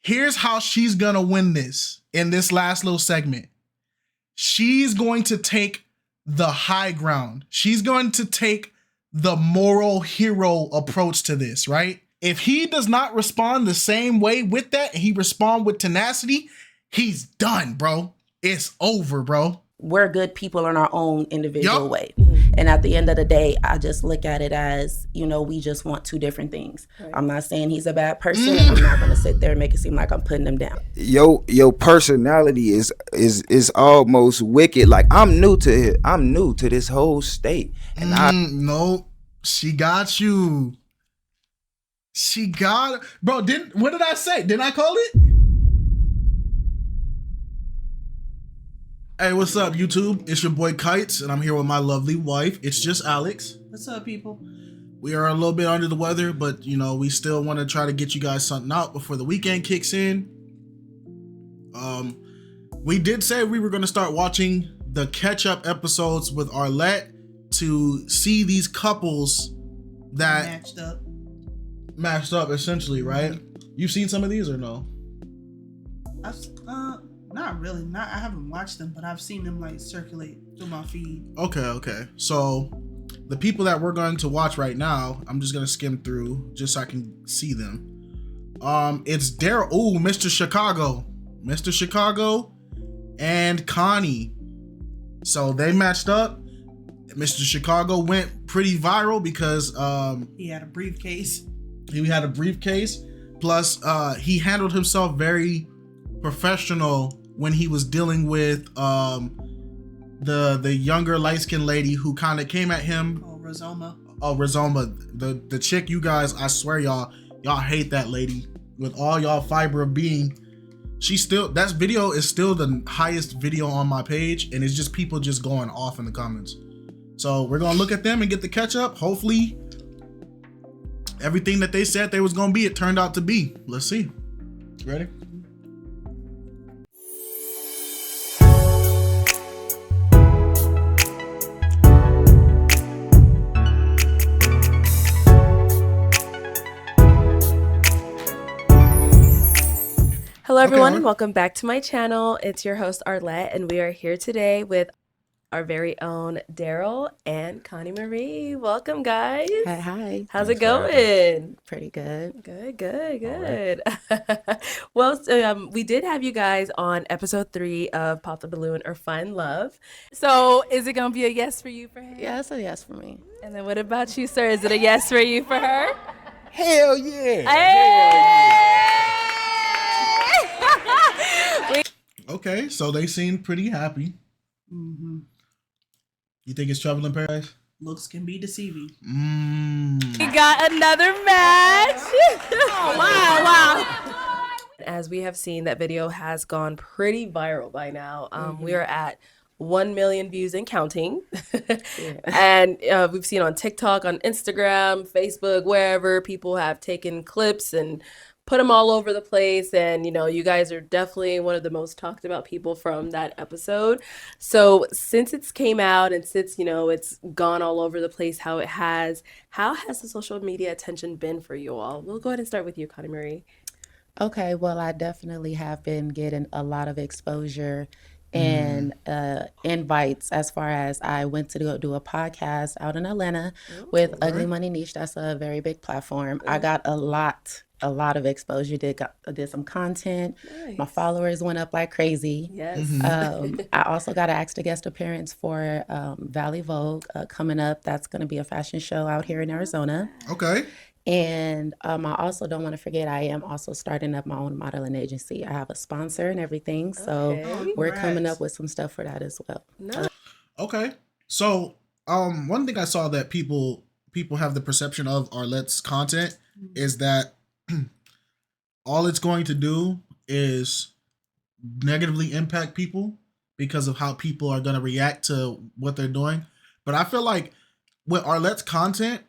Here's how she's gonna win this in this last little segment. She's going to take the high ground. She's going to take the moral hero approach to this, right? If he does not respond the same way with that, and he respond with tenacity, he's done, bro. It's over, bro. We're good people in our own individual way. Mm-hmm. And at the end of the day, I just look at it as, we just want two different things. Right. I'm not saying he's a bad person. I'm not going to sit there and make it seem like I'm putting him down. Your personality is almost wicked. Like I'm new to this whole state. And no, she got you. She got, bro. What did I say? Didn't I call it? Hey, what's up, YouTube? It's your boy Kites, and I'm here with my lovely wife. It's just Alex. What's up, people? We are a little bit under the weather, but we still want to try to get you guys something out before the weekend kicks in. We did say we were going to start watching the catch-up episodes with Arlette to see these couples that matched up essentially, right? Mm-hmm. You've seen some of these or no? Not really. I haven't watched them, but I've seen them like circulate through my feed. Okay. So the people that we're going to watch right now, I'm just gonna skim through just so I can see them. It's Daryl. Ooh, Mr. Chicago, and Connie. So they matched up. Mr. Chicago went pretty viral because he had a briefcase. Plus, he handled himself very professional when he was dealing with the younger light-skinned lady who kind of came at him. Rosoma. The chick, you guys, I swear y'all hate that lady with all y'all fiber of being. That video is still the highest video on my page, and it's just people just going off in the comments. So we're gonna look at them and get the catch up. Hopefully everything that they said they was gonna be, it turned out to be. Let's see. Ready? Hello everyone, and welcome back to my channel. It's your host Arlette, and we are here today with our very own Daryl and Connie Marie. Welcome, guys. Hi. How's it going? Pretty good. Good. Well, we did have you guys on episode 3 of Pop the Balloon or Find Love. So is it going to be a yes for you for her? Yeah, it's a yes for me. And then what about you, sir? Is it a yes for you for her? Hell yeah. Hey! Okay, so they seem pretty happy. Mm-hmm. You think it's Trouble in Paradise? Looks can be deceiving. We got another match. Oh, wow. As we have seen, that video has gone pretty viral by now. We are at 1 million views and counting. And we've seen on TikTok, on Instagram, Facebook, wherever people have taken clips and put them all over the place. And, you guys are definitely one of the most talked about people from that episode. So since it's came out and since, it's gone all over the place, how has the social media attention been for you all? We'll go ahead and start with you, Connie Marie. Okay, well, I definitely have been getting a lot of exposure and invites as far as I went to go do a podcast out in Atlanta with Ugly Money Niche. That's a very big platform. I got a lot of exposure. Did some content. Nice. My followers went up like crazy. Yes. I also got an extra guest appearance for Valley Vogue coming up. That's going to be a fashion show out here in Arizona. Okay. And I also don't want to forget, I am also starting up my own modeling agency. I have a sponsor and everything. So we're coming up with some stuff for that as well. No. Okay. So one thing I saw that people have the perception of Arlette's content is that all it's going to do is negatively impact people because of how people are going to react to what they're doing. But I feel like with Arlette's content,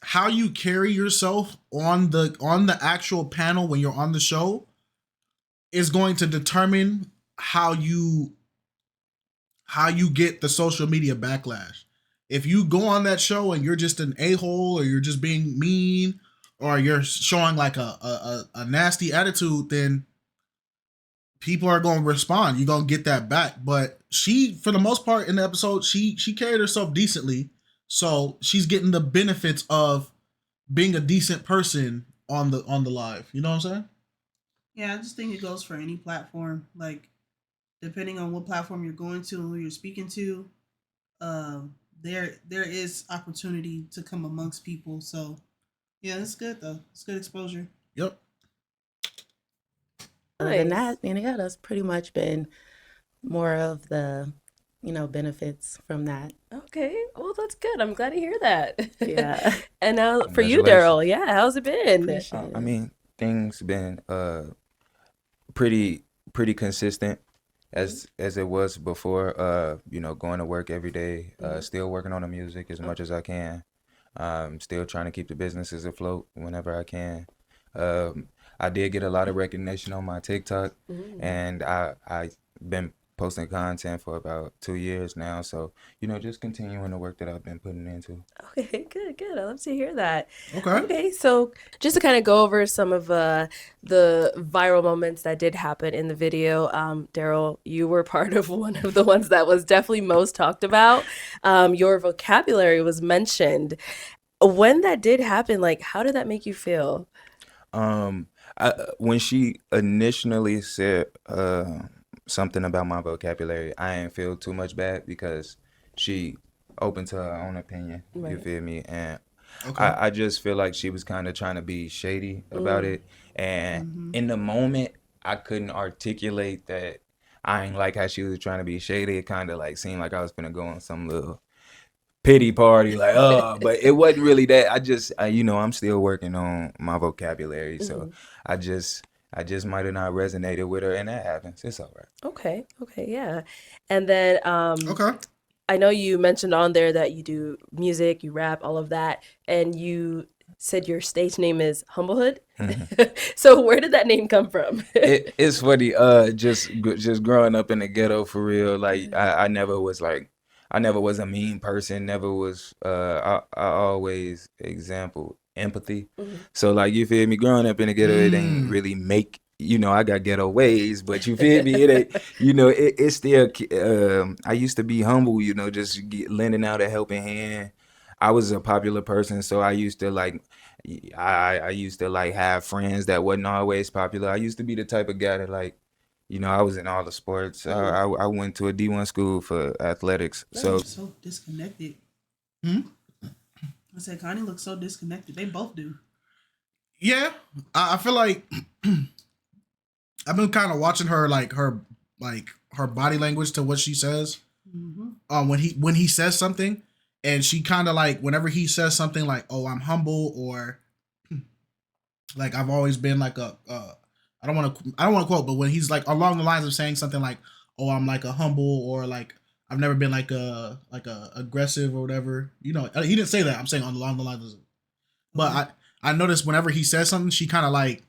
how you carry yourself on the actual panel when you're on the show is going to determine how you get the social media backlash. If you go on that show and you're just an a-hole or you're just being mean or you're showing like a nasty attitude, then people are going to respond. You're going to get that back. But she, for the most part in the episode, she carried herself decently. So she's getting the benefits of being a decent person on the live. You know what I'm saying? Yeah, I just think it goes for any platform. Like, depending on what platform you're going to and who you're speaking to, there is opportunity to come amongst people. So yeah, it's good though. It's good exposure. Yep. Other than that, yeah, that's pretty much been more of the, benefits from that. Okay, well, that's good. I'm glad to hear that. Yeah. And now for you, Daryl, yeah, how's it been? I mean, things been pretty consistent as it was before. Going to work every day, still working on the music as much as I can. Still trying to keep the businesses afloat whenever I can. I did get a lot of recognition on my TikTok, and I been posting content for about 2 years now. So, just continuing the work that I've been putting into. Okay, good. I love to hear that. Okay. Okay, so just to kind of go over some of the viral moments that did happen in the video, Daryl, you were part of one of the ones that was definitely most talked about. Your vocabulary was mentioned. When that did happen, like, how did that make you feel? When she initially said something about my vocabulary, I didn't feel too much bad because she open to her own opinion. Right. You feel me? And okay. I just feel like she was kind of trying to be shady about it. And in the moment, I couldn't articulate that I ain't like how she was trying to be shady. It kind of like seemed like I was gonna go on some little pity party, like, but it wasn't really that. I'm still working on my vocabulary, so I just might have not resonated with her, and that happens. It's all right. Okay, yeah. And then okay. I know you mentioned on there that you do music, you rap, all of that, and you said your stage name is Humblehood. So where did that name come from? It's funny. Just growing up in the ghetto for real. Like I never was a mean person. Never was. I always example empathy. So like, you feel me? Growing up in the ghetto, it ain't really make. I got ghetto ways, but you feel me? It ain't. It's still. I used to be humble. Just lending out a helping hand. I was a popular person, so I used to like. I used to like have friends that wasn't always popular. I used to be the type of guy that like. I was in all the sports. I went to a D1 school for athletics. So disconnected. I said Connie looks so disconnected. They both do. Yeah, I feel like I've been kind of watching her her body language to what she says. When he says something, and she kind of like whenever he says something like, "Oh, I'm humble," or like I've always been like I don't want to quote, but when he's like along the lines of saying something like, "Oh, I'm like a humble," or like I've never been like a aggressive or whatever. He didn't say that. I'm saying along the lines of, but I noticed whenever he says something, she kind of like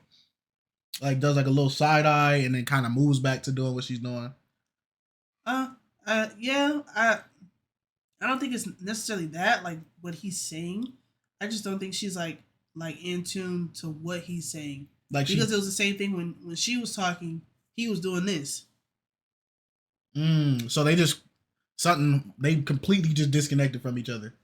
does like a little side eye and then kind of moves back to doing what she's doing. Yeah, I don't think it's necessarily that like what he's saying. I just don't think she's like in tune to what he's saying. Because it was the same thing when she was talking, he was doing this. So they completely just disconnected from each other.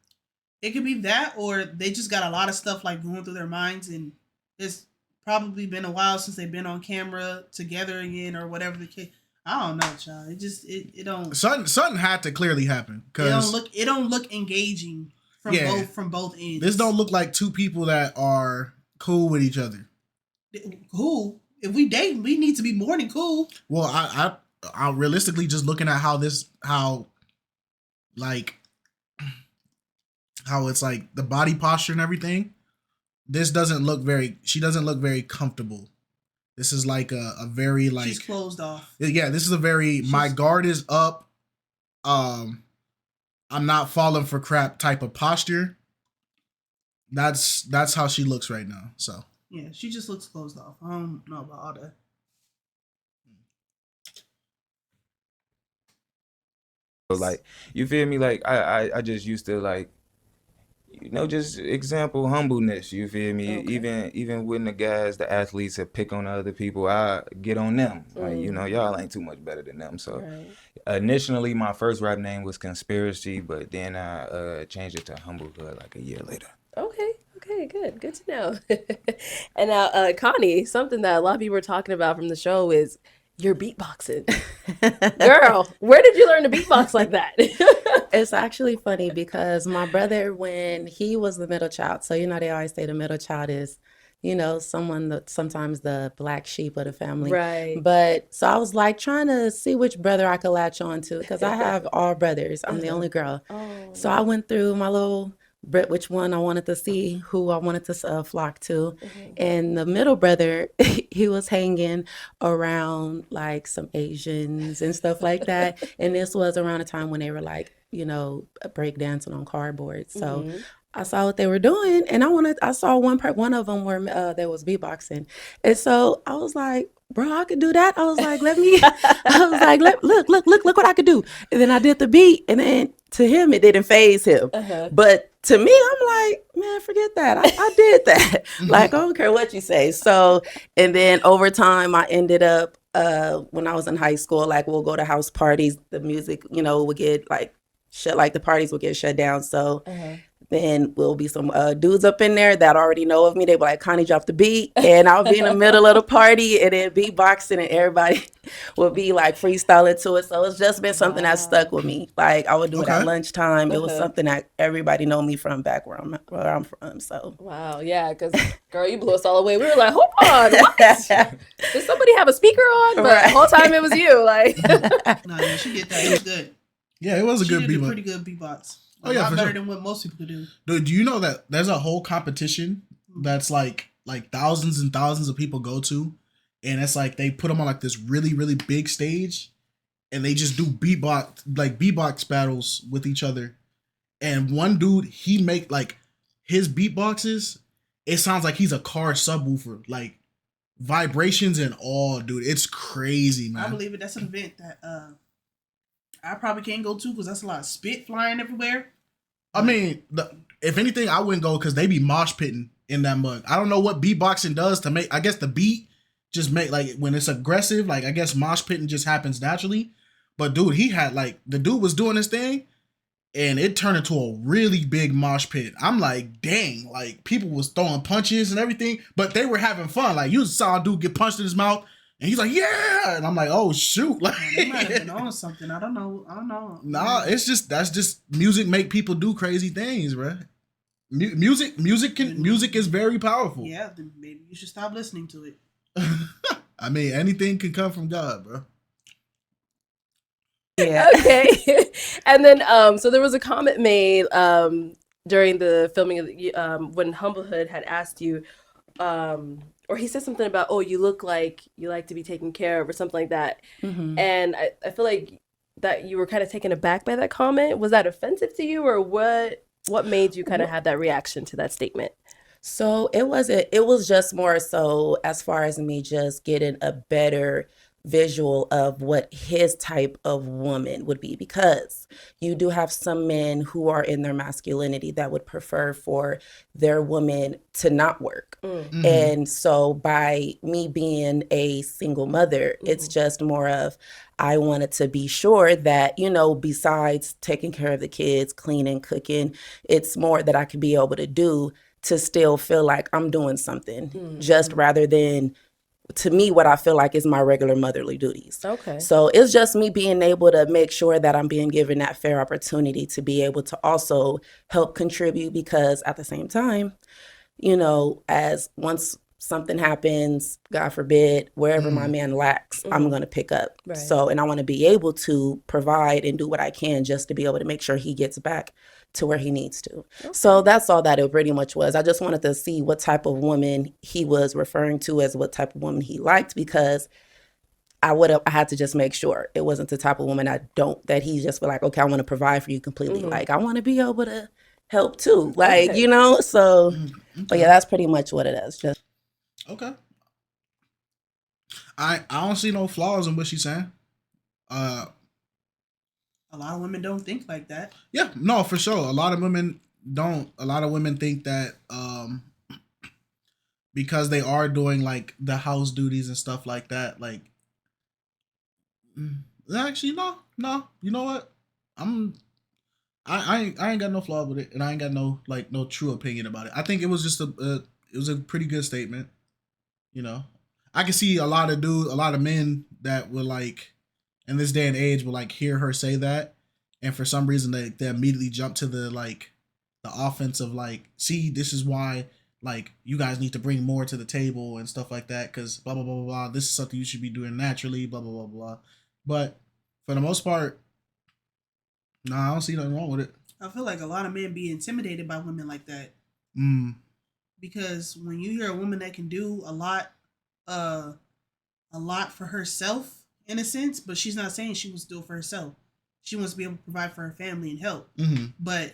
It could be that, or they just got a lot of stuff like going through their minds, and it's probably been a while since they've been on camera together again, or whatever the case. I don't know, child. It just it don't. Something had to clearly happen because it don't look engaging from both ends. This don't look like two people that are cool with each other. Cool. If we date, we need to be more than cool. Well, I realistically just looking at how it's like the body posture and everything. She doesn't look very comfortable. This is like a very like she's closed off. Yeah, this is a very my guard is up. I'm not falling for crap type of posture. That's how she looks right now. So. Yeah, she just looks closed off. I don't know about all that. Like, you feel me? Like, I just used to like, just example humbleness. You feel me? Okay. Even when the guys, the athletes, that pick on other people, I get on them. Like, y'all ain't too much better than them. So initially, my first rap name was Conspiracy, but then I changed it to Humblehood like a year later. Okay, good to know. And now, Connie, something that a lot of people are talking about from the show is your beatboxing. Girl, where did you learn to beatbox like that? It's actually funny because my brother, when he was the middle child, so they always say the middle child is, someone that sometimes the black sheep of the family. Right. But so I was like trying to see which brother I could latch on to because I have all brothers. I'm the only girl. Oh. So I went through my little which one I wanted to see, who I wanted to flock to. And the middle brother, he was hanging around like some Asians and stuff like that. And this was around a time when they were like, break dancing on cardboard. So I saw what they were doing, and I saw one of them where there was beatboxing. And so I was like, bro, I could do that. I was like, look what I could do. And then I did the beat, and then to him, it didn't faze him. But to me, I'm like, man, forget that. I did that. Like, I don't care what you say. So, and then over time, I ended up, when I was in high school, like we'll go to house parties, the music, would get like the parties would get shut down. So then we'll be some dudes up in there that already know of me. They be like, Connie, drop the beat. And I'll be in the middle of the party and then beatboxing, and everybody will be like freestyling to it. So it's just been something that stuck with me. Like I would do it at lunchtime. It was something that everybody know me from back where I'm from. So wow, yeah, because girl, you blew us all away. We were like, hold on, what? Did somebody have a speaker on? But the whole time it was you. Like, no, yeah, she did that. It was good. Yeah, it was a She good did a beatbox. pretty good beatbox. Oh yeah, a lot for better sure. than what most people could do. Dude, do you know that there's a whole competition that's like thousands and thousands of people go to, and it's like they put them on like this really really big stage, and they just do beatbox battles with each other. And one dude, he make like his beatboxes, it sounds like he's a car subwoofer, like vibrations and all, dude. It's crazy, man. I believe it. That's an event that I probably can't go to because that's a lot of spit flying everywhere. I mean, if anything, I wouldn't go because they be mosh pitting in that mug. I don't know what beatboxing does to make. I guess the beat just make like when it's aggressive. Like I guess mosh pitting just happens naturally. But dude, the dude was doing his thing, and it turned into a really big mosh pit. I'm like, dang, like people was throwing punches and everything, but they were having fun. Like you saw a dude get punched in his mouth, and he's like, yeah, and I'm like, oh shoot, like they might have been on something. I don't know. Nah, that's just music make people do crazy things, bro. Music is very powerful. Yeah, then maybe you should stop listening to it. I mean, anything can come from God, bro. yeah. okay. And then, so there was a comment made during the filming of when Humblehood had asked you, or he said something about, oh, you look like you like to be taken care of or something like that. And I feel like that you were kind of taken aback by that comment. Was that offensive to you, or what made you kind of have that reaction to that statement? So it was just more so as far as me just getting a better visual of what his type of woman would be, because you do have some men who are in their masculinity that would prefer for their woman to not work. And so by me being a single mother, it's just more of, I wanted to be sure that, besides taking care of the kids, cleaning, cooking, it's more that I could be able to do to still feel like I'm doing something, just rather than, to me, what I feel like is my regular motherly duties. Okay. So it's just me being able to make sure that I'm being given that fair opportunity to be able to also help contribute, because at the same time, as once something happens, God forbid, wherever my man lacks, I'm going to pick up. Right. So, and I want to be able to provide and do what I can just to be able to make sure he gets back to where he needs to. Okay. So that's all that it pretty much was. I just wanted to see what type of woman he was referring to as what type of woman he liked, because I had to just make sure it wasn't the type of woman that he just feel like, okay, I want to provide for you completely. Like, I want to be able to help too. Like, so, but yeah, that's pretty much what it is. Just. Okay. I don't see no flaws in what she's saying. A lot of women don't think like that. Yeah, no, for sure. A lot of women a lot of women think that because they are doing like the house duties and stuff like that, like actually no, you know what? I ain't got no flaw with it, and I ain't got no true opinion about it. I think it was just it was a pretty good statement. You know, I can see a lot of men that were like, in this day and age, will like hear her say that, and for some reason they immediately jump to the offense of like, see, this is why like you guys need to bring more to the table and stuff like that, because blah blah blah blah blah. This is something you should be doing naturally, blah blah blah blah. But for the most part, I don't see nothing wrong with it. I feel like a lot of men be intimidated by women like that. Because when you hear a woman that can do a lot for herself, in a sense, but she's not saying she wants to do it for herself. She wants to be able to provide for her family and help. But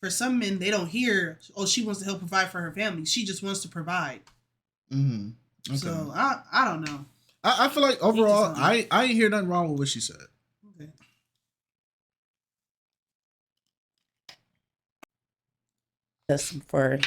for some men, they don't hear, oh, she wants to help provide for her family. She just wants to provide. Okay. So I don't know. I feel like overall, I ain't hear nothing wrong with what she said. Okay. Just for,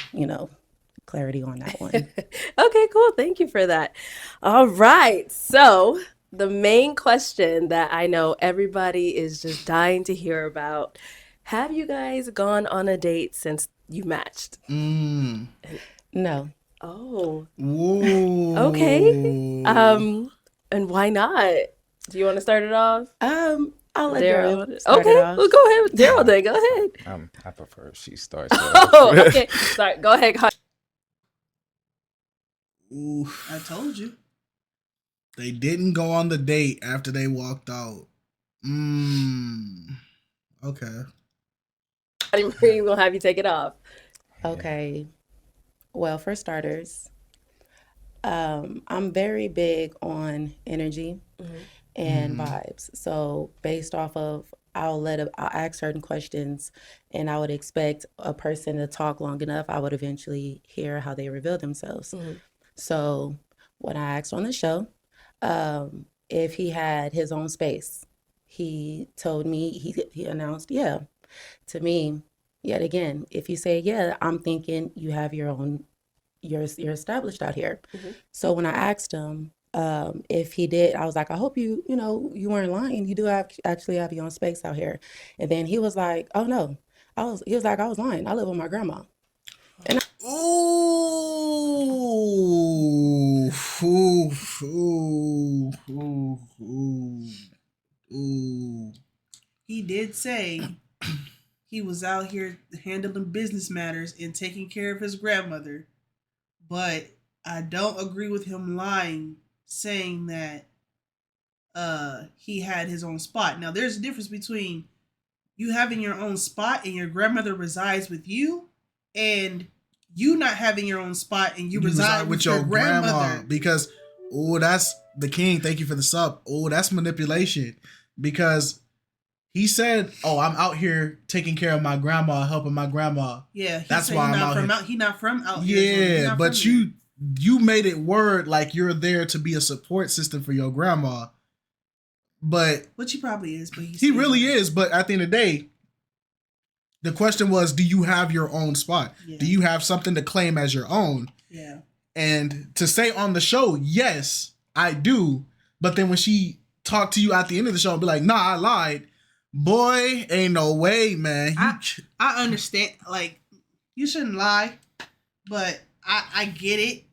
clarity on that one. Okay, cool. Thank you for that. All right. So the main question that I know everybody is just dying to hear about, have you guys gone on a date since you matched? No. Oh. Whoa. Okay. And why not? Do you want to start it off? I'll let Daryl. Daryl start Okay, it off. well, go ahead with Daryl then. Go ahead. I prefer if she starts. Oh, okay. Sorry. Go ahead. I told you. They didn't go on the date after they walked out. Okay. We're gonna have you take it off. Okay. Well, for starters, I'm very big on energy and vibes. So based off of, I'll ask certain questions, and I would expect a person to talk long enough. I would eventually hear how they reveal themselves. So when I asked on the show, if he had his own space, he told me, he announced, yeah. To me, yet again, if you say, yeah, I'm thinking you have your own, you're established out here. So when I asked him if he did, I was like, I hope you weren't lying. You do actually have your own space out here. And then he was like, oh no, he was like, I was lying. I live with my grandma. And He did say he was out here handling business matters and taking care of his grandmother, but I don't agree with him lying, saying that he had his own spot. Now, there's a difference between you having your own spot and your grandmother resides with you, and you not having your own spot and you reside with your grandmother. Because, that's the king. Thank you for the sub. That's manipulation. Because he said, I'm out here taking care of my grandma, helping my grandma. Yeah, that's why I'm out here. He not from out here. Yeah, but you made it word like you're there to be a support system for your grandma. But which he probably is, but he really is. But at the end of the day, the question was, do you have your own spot? Yeah. Do you have something to claim as your own? Yeah. And to say on the show, yes, I do. But then when she talked to you at the end of the show and be like, nah, I lied. Boy, ain't no way, man. I understand. Like, you shouldn't lie, but I get it.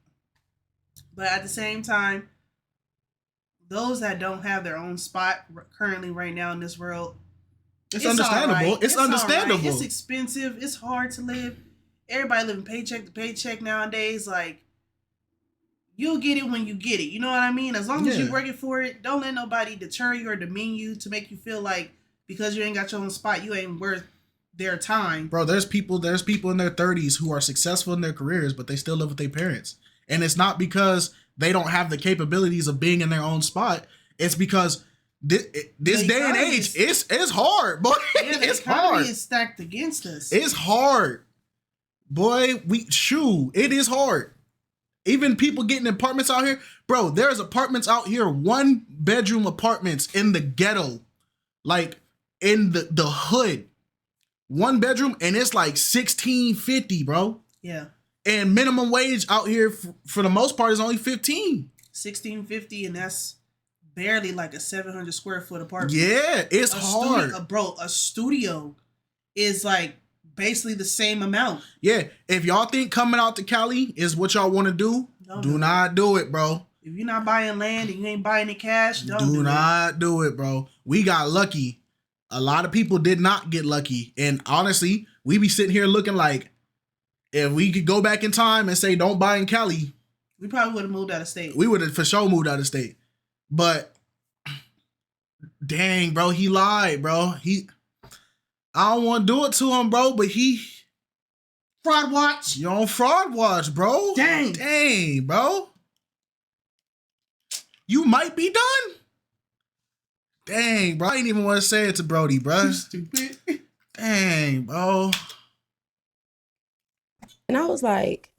But at the same time, those that don't have their own spot currently right now in this world, it's understandable. Right. It's understandable. Right. It's expensive. It's hard to live. Everybody living paycheck to paycheck nowadays. Like, you'll get it when you get it. You know what I mean? As long as you're working for it, don't let nobody deter you or demean you to make you feel like because you ain't got your own spot, you ain't worth their time. Bro, there's people in their 30s who are successful in their careers, but they still live with their parents. And it's not because they don't have the capabilities of being in their own spot. It's because this day and age, it's hard, boy. Yeah, it's hard. Is stacked against us. It's hard. Boy, it is hard. Even people getting apartments out here. Bro, there's apartments out here, 1-bedroom apartments in the ghetto. Like, in the hood. 1 bedroom, and it's like $16.50, bro. Yeah. And minimum wage out here for the most part is only $15. $16.50, and that's barely like a 700 square foot apartment. Yeah, it's hard. A studio is like basically the same amount. Yeah, if y'all think coming out to Cali is what y'all want to do, do not do it, bro. If you're not buying land and you ain't buying the cash, do not do it, bro. We got lucky. A lot of people did not get lucky. And honestly, we be sitting here looking like, if we could go back in time and say don't buy in Cali, we probably would have moved out of state. We would have for sure moved out of state. But dang, bro, he lied, bro. I don't want to do it to him, bro, but fraud watch. You're on fraud watch, bro. Dang, bro. You might be done. Dang, bro. I didn't even want to say it to Brody, bro. You stupid. Dang, bro. And I was like,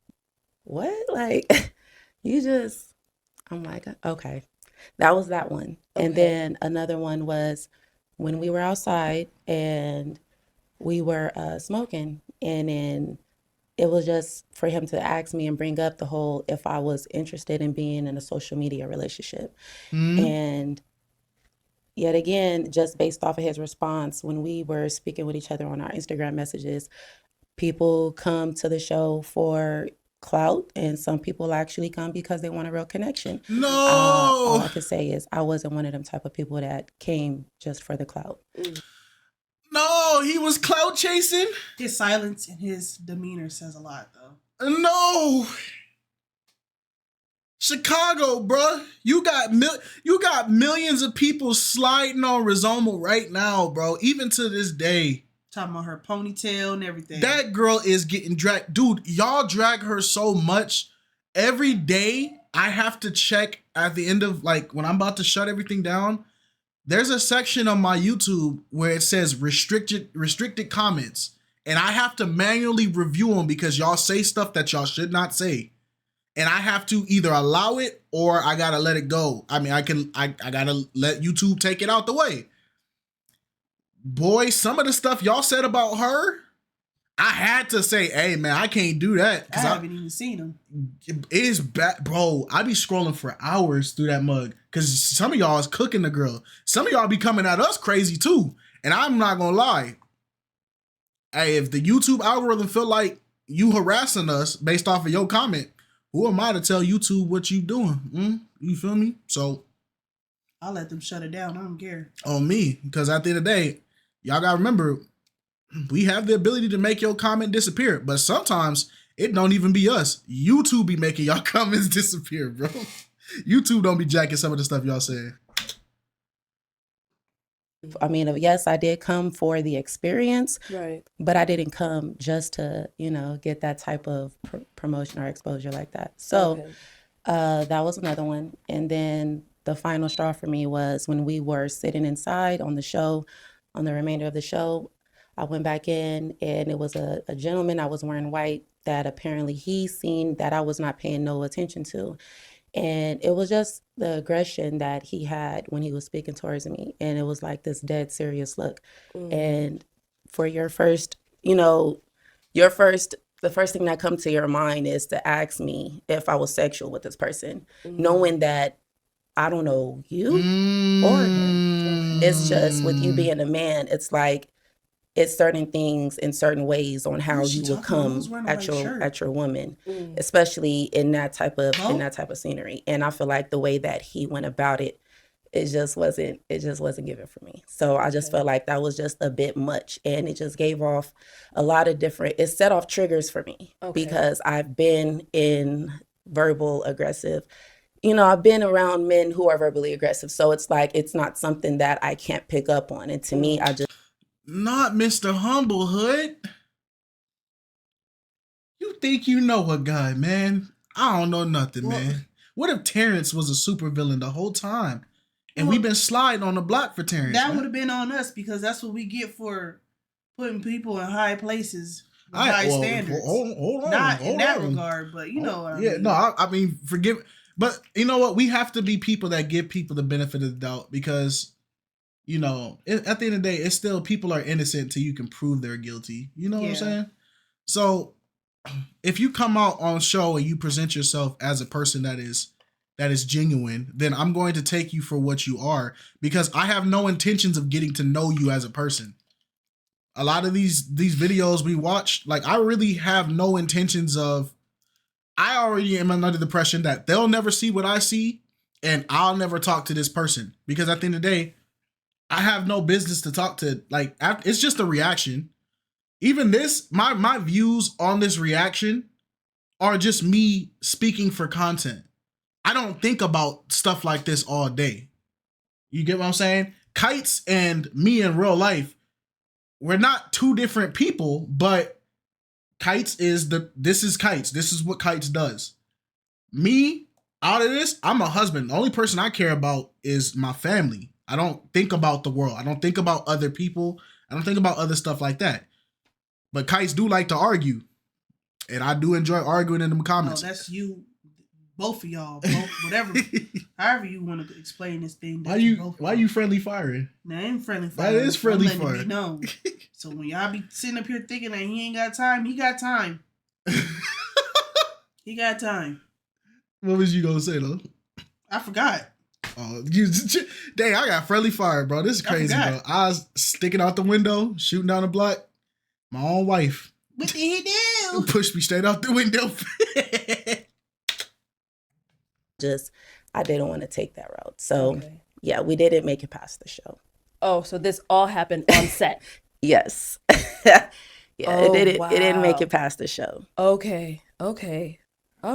what? Like, I'm like, okay. That was that one. Okay. And then another one was when we were outside and we were smoking, and then it was just for him to ask me and bring up the whole if I was interested in being in a social media relationship. Mm-hmm. And yet again, just based off of his response, when we were speaking with each other on our Instagram messages, people come to the show for clout, and some people actually come because they want a real connection. No! All I can say is I wasn't one of them type of people that came just for the clout. No, he was clout chasing. His silence and his demeanor says a lot, though. No! Chicago, bro. You got millions of people sliding on Rizoma right now, bro. Even to this day. Talking about her ponytail and everything. That girl is getting dragged. Dude, y'all drag her so much. Every day, I have to check at the end of, like, when I'm about to shut everything down, there's a section on my YouTube where it says restricted comments. And I have to manually review them because y'all say stuff that y'all should not say. And I have to either allow it or I gotta let it go. I mean, I gotta let YouTube take it out the way. Boy, some of the stuff y'all said about her, I had to say, hey man, I can't do that. I haven't even seen them. It's bad, bro. I be scrolling for hours through that mug because some of y'all is cooking the girl. Some of y'all be coming at us crazy too. And I'm not gonna lie. Hey, if the YouTube algorithm feel like you harassing us based off of your comment, who am I to tell YouTube what you doing? You feel me? So I'll let them shut it down. I don't care. On me, because at the end of the day, y'all gotta remember, we have the ability to make your comment disappear, but sometimes it don't even be us. YouTube be making y'all comments disappear, bro. YouTube don't be jacking some of the stuff y'all say. I mean, yes, I did come for the experience, right? But I didn't come just to, get that type of promotion or exposure like that. So okay. That was another one. And then the final straw for me was when we were sitting inside on the show, on the remainder of the show, I went back in and it was a gentleman. I was wearing white that apparently he seen that I was not paying no attention to. And it was just the aggression that he had when he was speaking towards me. And it was like this dead serious look. And for your first, the first thing that comes to your mind is to ask me if I was sexual with this person, knowing that I don't know you or him. It's just with you being a man, it's like, it's certain things in certain ways on how you would come at your woman, especially in that type of scenery. And I feel like the way that he went about it, it just wasn't given for me. So I just felt like that was just a bit much, and it just gave off a lot of it set off triggers for me because I've been in verbal aggressive. I've been around men who are verbally aggressive, so it's like it's not something that I can't pick up on. And to me, I just. Not Mr. Humblehood. You think you know a guy, man. I don't know nothing, man. What if Terrence was a supervillain the whole time? And we've been sliding on the block for Terrence. That would have been on us because that's what we get for putting people in high places with high standards. Hold on. Not in that regard, but you know what I mean. No, I mean, forgive. But you know what? We have to be people that give people the benefit of the doubt because you know, at the end of the day, it's still people are innocent till you can prove they're guilty. You know what I'm saying? So if you come out on show and you present yourself as a person that is genuine, then I'm going to take you for what you are, because I have no intentions of getting to know you as a person. A lot of these videos we watch, like, I really have no intentions of, I already am under the impression that they'll never see what I see and I'll never talk to this person, because at the end of the day, I have no business to talk to. Like, it's just a reaction. Even this, my views on this reaction are just me speaking for content. I don't think about stuff like this all day. You get what I'm saying? Kites and me in real life, we're not two different people, but Kites is this is Kites. This is what Kites does. Me, out of this, I'm a husband. The only person I care about is my family. I don't think about the world. I don't think about other people. I don't think about other stuff like that. But Kites do like to argue. And I do enjoy arguing in the comments. No, that's you. Both of y'all. Both, whatever. However you want to explain this thing. Why you friendly firing? Nah, I ain't friendly firing. That is friendly I'm letting firing. it be known. So when y'all be sitting up here thinking that he ain't got time, he got time. He got time. What was you gonna say though? I forgot. Oh, dang! I got friendly fire, bro. This is crazy, bro. I was sticking out the window, shooting down the block. My own wife. What did he do? Pushed me straight out the window. I didn't want to take that route. So yeah, we didn't make it past the show. Oh, so this all happened on set. Yes. Yeah, it didn't make it past the show. Okay. All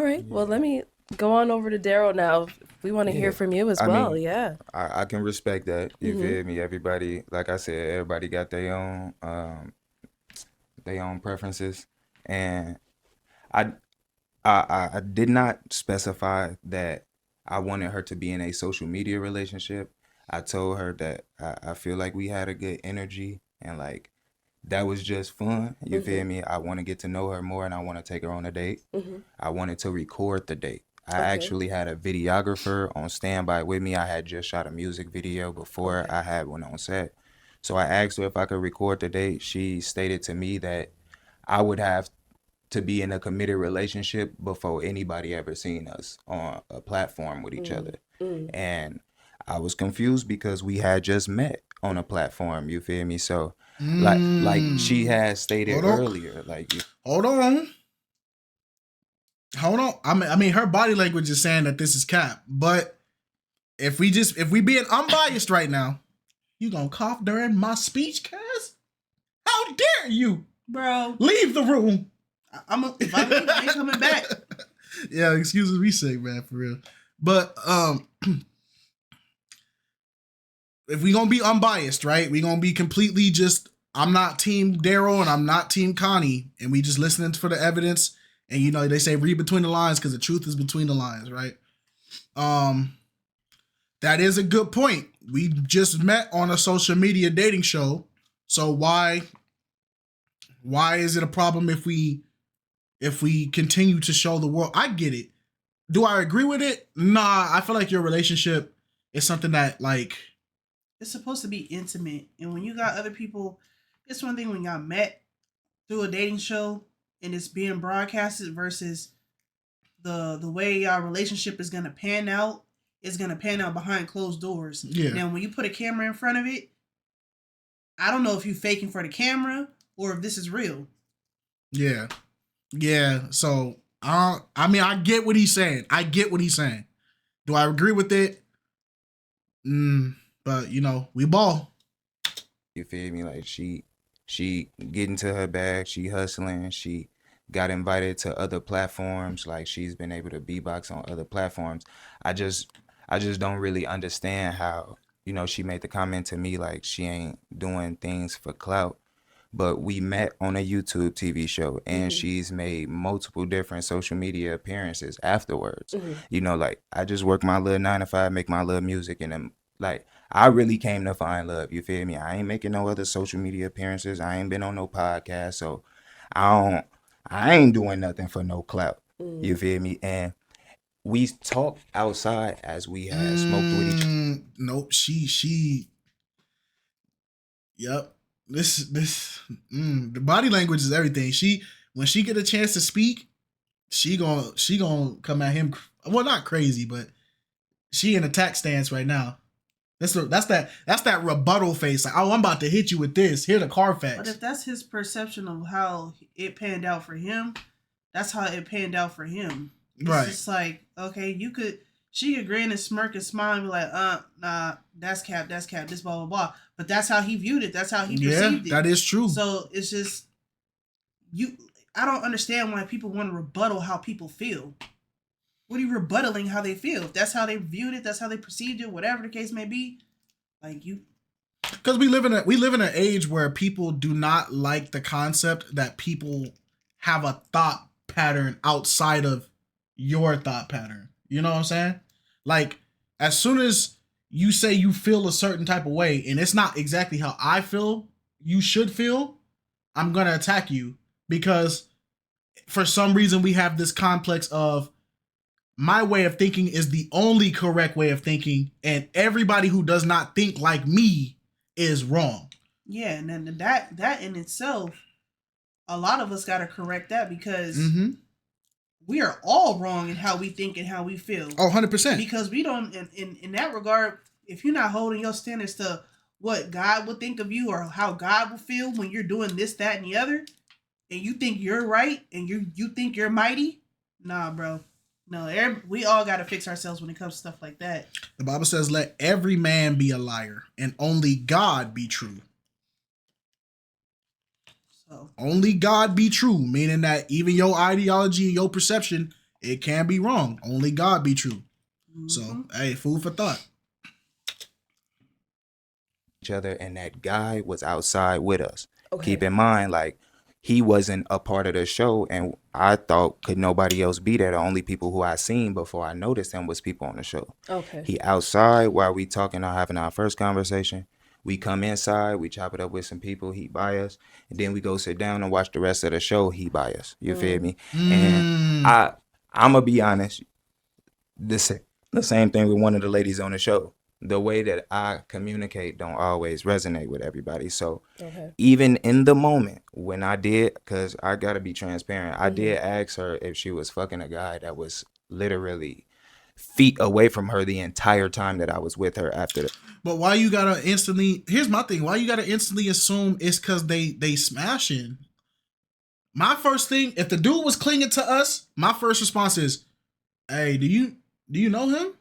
right. Well, let me go on over to Daryl now. We want to hear from you as well. I mean, yeah. I can respect that. You feel me? Everybody, like I said, everybody got their own preferences, and I did not specify that I wanted her to be in a social media relationship. I told her that I feel like we had a good energy and like that was just fun. You feel me? I want to get to know her more and I want to take her on a date. I wanted to record the date. I actually had a videographer on standby with me. I had just shot a music video before I had one on set. So I asked her if I could record the date. She stated to me that I would have to be in a committed relationship before anybody ever seen us on a platform with each other. And I was confused because we had just met on a platform, you feel me? So like she had stated earlier, like Hold on. I mean, her body language is saying that this is cap, but if we being unbiased right now, you gonna cough during my speech, cuz? How dare you? Bro. Leave the room. If I leave, I ain't coming back. Yeah, excuses we say, man, for real. But if we gonna be unbiased, right? We gonna be completely just, I'm not team Daryl and I'm not team Connie, and we just listening for the evidence. And you know, they say read between the lines because the truth is between the lines, right? That is a good point. We just met on a social media dating show. So why is it a problem if we continue to show the world? I get it. Do I agree with it? Nah, I feel like your relationship is something that, like, it's supposed to be intimate. And when you got other people, it's one thing when y'all met through a dating show and it's being broadcasted versus the way y'all relationship is gonna pan out. It's gonna pan out behind closed doors. Yeah. Now, when you put a camera in front of it, I don't know if you faking for the camera or if this is real. Yeah. So I mean, I get what he's saying. Do I agree with it? But you know, we ball. you feel me? Like she get into her bag, she hustling, she got invited to other platforms, like she's been able to beatbox on other platforms. I just don't really understand how, you know, she made the comment to me like she ain't doing things for clout. But we met on a YouTube TV show and she's made multiple different social media appearances afterwards. You know, like I just work my little 9 to 5, make my little music, and then like I really came to find love. You feel me? I ain't making no other social media appearances. I ain't been on no podcast, so I ain't doing nothing for no clout. You feel me? And we talked outside as we had smoked with each other. Nope. Yep. The body language is everything. When she get a chance to speak, she gonna come at him. Well, not crazy, but she in attack stance right now. That's that rebuttal face. Like, oh, I'm about to hit you with this. Here the Carfax. But if that's his perception of how it panned out for him, that's how it panned out for him. It's right. just like, okay, she could grin and smirk and smile and be like, nah, that's cap, this blah blah blah. But that's how he viewed it. That's how he perceived it. That is true. So it's just I don't understand why people want to rebuttal how people feel. What are you rebuttaling how they feel? If that's how they viewed it, that's how they perceived it, whatever the case may be. Like you, because we live in an age where people do not like the concept that people have a thought pattern outside of your thought pattern. You know what I'm saying? Like, as soon as you say you feel a certain type of way and it's not exactly how I feel you should feel, I'm gonna attack you, because for some reason we have this complex of my way of thinking is the only correct way of thinking, and everybody who does not think like me is wrong. Yeah, and then that in itself, a lot of us got to correct that, because we are all wrong in how we think and how we feel. Oh, 100%. Because we don't, in that regard, if you're not holding your standards to what God would think of you or how God will feel when you're doing this, that, and the other, and you think you're right and you think you're mighty, nah, bro. No, we all got to fix ourselves when it comes to stuff like that. The Bible says, let every man be a liar and only God be true. So only God be true, meaning that even your ideology and your perception, it can be wrong. Only God be true. Mm-hmm. So, hey, food for thought. Each other, and that guy was outside with us. Okay. Keep in mind, like, he wasn't a part of the show, and I thought, could nobody else be there? The only people who I seen before I noticed him was people on the show. Okay. He outside while we talking or having our first conversation. We come inside, we chop it up with some people, he buy us, and then we go sit down and watch the rest of the show, he buy us. You feel me? And I'm gonna be honest, the same thing with one of the ladies on the show. The way that I communicate don't always resonate with everybody. So even in the moment when I did, because I got to be transparent, I did ask her if she was fucking a guy that was literally feet away from her the entire time that I was with her after that. But why you got to instantly, here's my thing, why you got to instantly assume it's because they smashing? My first thing, if the dude was clinging to us, my first response is, hey, do you know him?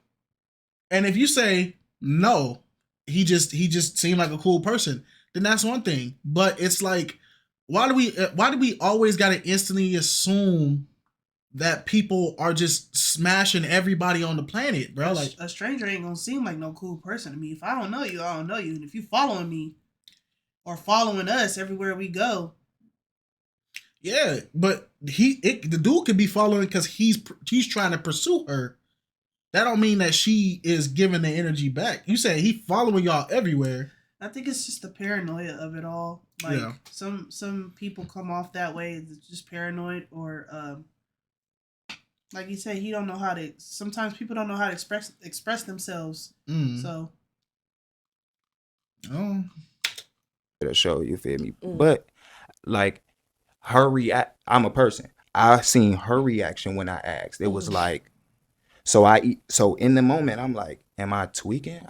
And if you say, no, he just seemed like a cool person, then that's one thing. But it's like, why do we always got to instantly assume that people are just smashing everybody on the planet, bro? Like, a stranger ain't gonna seem like no cool person to me. If I don't know you, I don't know you. And if you following me or following us everywhere we go, yeah. But the dude could be following because he's trying to pursue her. That don't mean that she is giving the energy back. You say he following y'all everywhere. I think it's just the paranoia of it all. Like, yeah. Some people come off that way. It's just paranoid, or like you said, he don't know how to. Sometimes people don't know how to express themselves. So, the show, you feel me? But like I'm a person. I seen her reaction when I asked. It was like. So in the moment, I'm like, am I tweaking?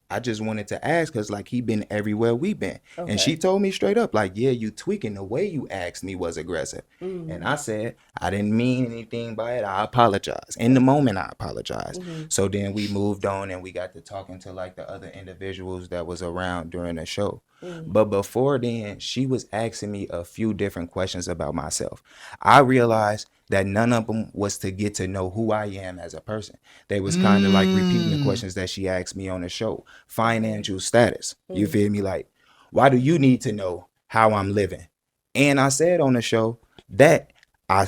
I just wanted to ask because, like, he been everywhere we been. Okay. And she told me straight up, like, yeah, you tweaking. The way you asked me was aggressive. And I said, I didn't mean anything by it. I apologize. In the moment, I apologized. So then we moved on and we got to talking to, like, the other individuals that was around during the show. But before then, she was asking me a few different questions about myself. I realized that none of them was to get to know who I am as a person. They was kind of like repeating the questions that she asked me on the show. Financial status. You feel me? Like, why do you need to know how I'm living? And I said on the show that I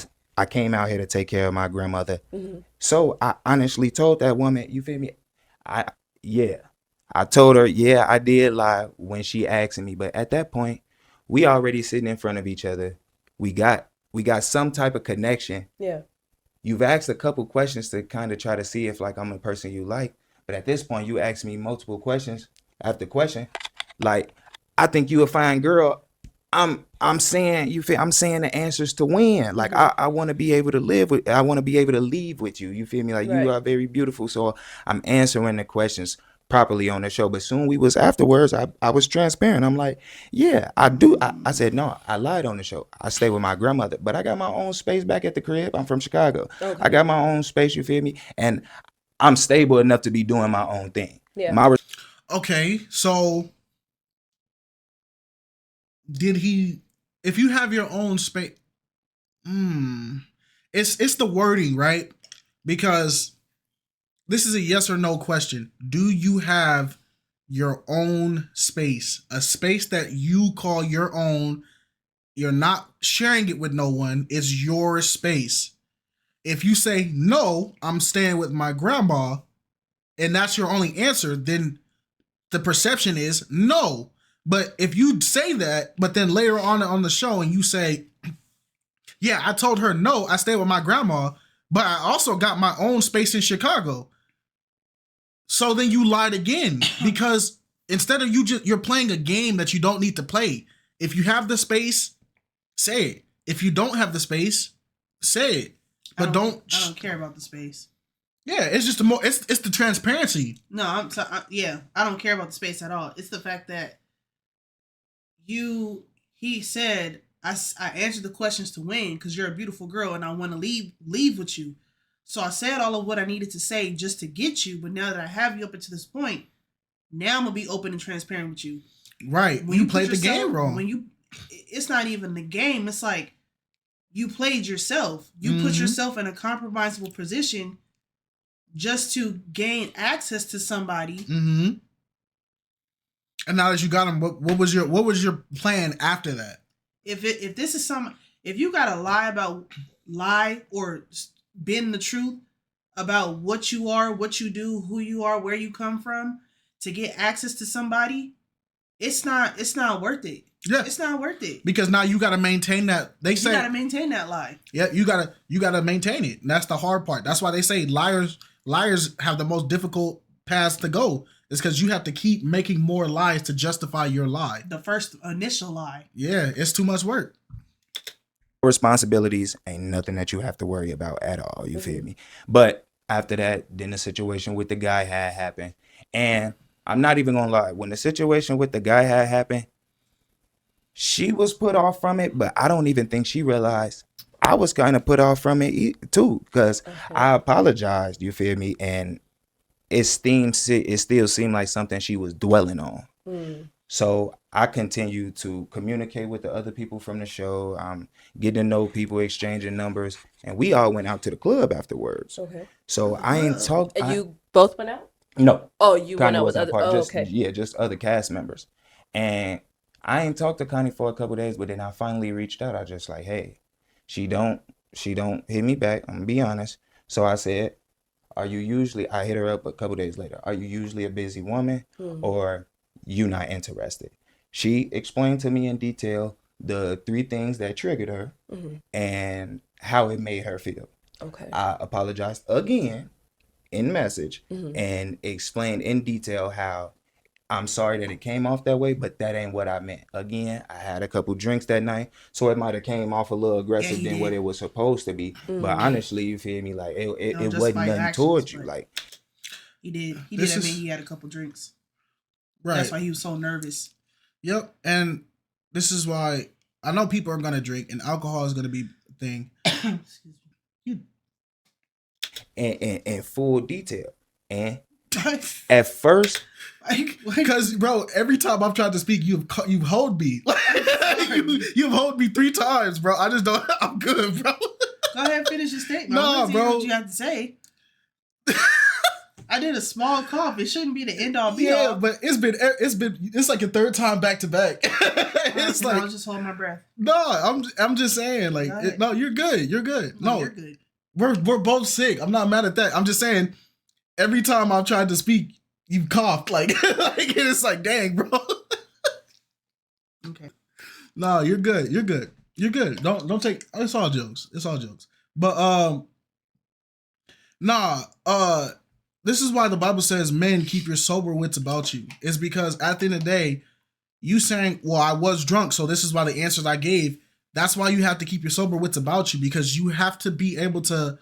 came out here to take care of my grandmother. So I honestly told that woman, you feel me? I told her, yeah, I did lie when she asked me. But at that point, we already sitting in front of each other. We got some type of connection. Yeah. You've asked a couple questions to kind of try to see if, like, I'm a person you like. But at this point, you ask me multiple questions after question. Like, I think you a fine girl. I'm saying I'm saying the answers to win. Like I want to be able to I want to be able to leave with you. You feel me? Like you are very beautiful. So I'm answering the questions properly on the show. But soon we was afterwards, I was transparent. I'm like, yeah, I do. I said, no, I lied on the show. I stay with my grandmother, but I got my own space back at the crib. I'm from Chicago. Okay. I got my own space, you feel me? And I'm stable enough to be doing my own thing. Yeah. Okay, so did he, if you have your own space, it's the wording, right? Because this is a yes or no question. Do you have your own space? A space that you call your own. You're not sharing it with no one. It's your space. If you say, no, I'm staying with my grandma, and that's your only answer, then the perception is no. But if you say that, but then later on the show and you say, yeah, I told her no, I stay with my grandma, but I also got my own space in Chicago. So then you lied again, because instead of you're playing a game that you don't need to play. If you have the space, say it. If you don't have the space, say it. But I don't care about the space. Yeah, it's just it's the transparency. No, I don't care about the space at all. It's the fact that he said, I answered the questions to win because you're a beautiful girl and I want to leave with you. So I said all of what I needed to say just to get you. But now that I have you up until this point, now I'm gonna be open and transparent with you. Right. When you played the game wrong. It's not even the game. It's like you played yourself. You put yourself in a compromisable position just to gain access to somebody. Mm-hmm. And now that you got him, what was your plan after that? If you gotta lie or bend the truth about what you are, what you do, who you are, where you come from to get access to somebody, it's not worth it. Yeah, it's not worth it because now you got to maintain that. You got to maintain that lie. Yeah, you got to maintain it. And that's the hard part. That's why they say liars have the most difficult paths to go. It's because you have to keep making more lies to justify your lie. The first initial lie. Yeah, it's too much work. Responsibilities ain't nothing that you have to worry about at all. You feel me? But after that, then the situation with the guy had happened. And I'm not even gonna lie. When the situation with the guy had happened, she was put off from it, but I don't even think she realized I was kind of put off from it too, because I apologized, you feel me? And it still seemed like something she was dwelling on. So I continued to communicate with the other people from the show, getting to know people, exchanging numbers, and we all went out to the club afterwards. Okay. So I ain't talked. You both went out? No. Oh, you went out with other. Okay. Yeah, just other cast members, and I ain't talked to Connie for a couple days, but then I finally reached out. I just like, hey, she don't hit me back. I'm gonna be honest. So I said, I hit her up a couple days later. Are you usually a busy woman or you not interested? She explained to me in detail the 3 things that triggered her and how it made her feel. Okay. I apologized again in message and explained in detail how I'm sorry that it came off that way, but that ain't what I meant. Again, I had a couple drinks that night, so it might have came off a little aggressive than what it was supposed to be. But honestly, you feel me? Like it wasn't nothing towards you. Like he did. He did admit he had a couple drinks. Right. That's why he was so nervous. Yep. And this is why I know people are gonna drink, and alcohol is gonna be a thing. And full detail. And at first. Because bro, every time I've tried to speak, you've hold me. You've hold me 3 times, bro. I just don't. I'm good, bro. Go ahead, finish your statement. Nah, bro. What you have to say? I did a small cough. It shouldn't be the end all be all. Yeah, but it's like your 3rd time back to back. It's like I'll just hold my breath. No, I'm just saying, like, no, you're good. You're good. No, you're good. We're both sick. I'm not mad at that. I'm just saying, every time I've tried to speak, you coughed, like it's like, dang, bro. Okay. No, you're good. You're good. You're good. Don't take. It's all jokes. It's all jokes. But this is why the Bible says, men, keep your sober wits about you. It's because at the end of the day, you saying, well, I was drunk, so this is why the answers I gave. That's why you have to keep your sober wits about you, because you have to be able to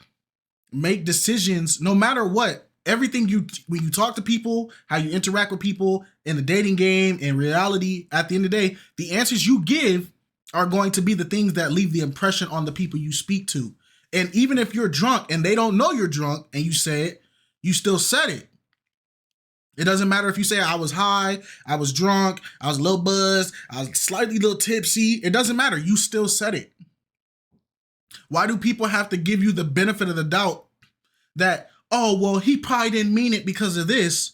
make decisions no matter what. Everything when you talk to people, how you interact with people in the dating game, in reality, at the end of the day, the answers you give are going to be the things that leave the impression on the people you speak to. And even if you're drunk and they don't know you're drunk and you say it, you still said it. It doesn't matter if you say I was high, I was drunk, I was a little buzzed, I was slightly little tipsy. It doesn't matter. You still said it. Why do people have to give you the benefit of the doubt that, oh, well, he probably didn't mean it because of this?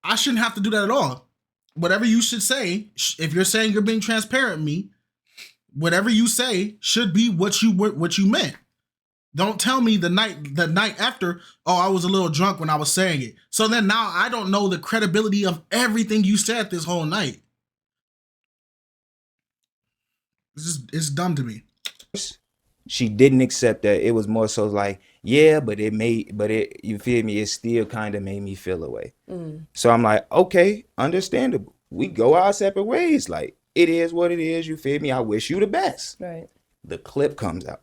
I shouldn't have to do that at all. Whatever you should say, if you're saying you're being transparent with me, whatever you say should be what you meant. Don't tell me the night after, oh, I was a little drunk when I was saying it. So then now I don't know the credibility of everything you said this whole night. It's dumb to me. She didn't accept that. It was more so like, yeah, but you feel me? It still kind of made me feel away. So I'm like, okay, understandable. We go our separate ways. Like, it is what it is. You feel me? I wish you the best. Right. The clip comes out.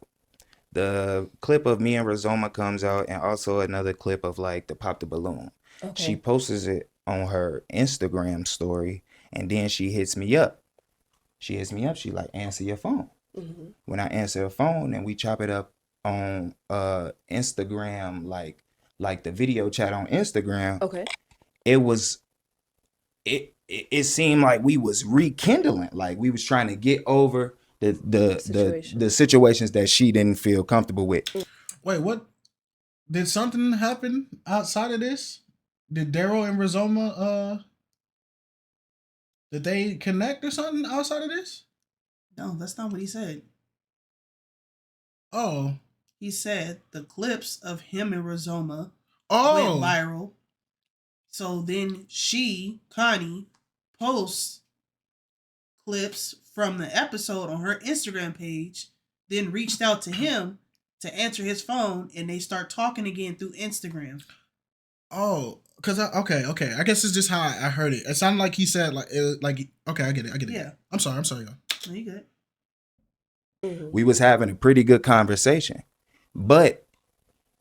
The clip of me and Rizoma comes out, and also another clip of like the Pop the Balloon. Okay. She posts it on her Instagram story, and then she hits me up. She like, answer your phone. When I answer her phone and we chop it up on Instagram, like the video chat on Instagram. Okay. It seemed like we was rekindling, like we was trying to get over the situations that she didn't feel comfortable with. Wait, what? Did something happen outside of this? Did Daryl and Rizoma did they connect or something outside of this? No, that's not what he said. Oh. He said the clips of him and Rizoma went viral. So then Connie, posts clips from the episode on her Instagram page, then reached out to him to answer his phone, and they start talking again through Instagram. Oh, okay. I guess it's just how I heard it. It sounded like he said okay, I get it. Yeah. I'm sorry, y'all. No, you good. We was having a pretty good conversation, but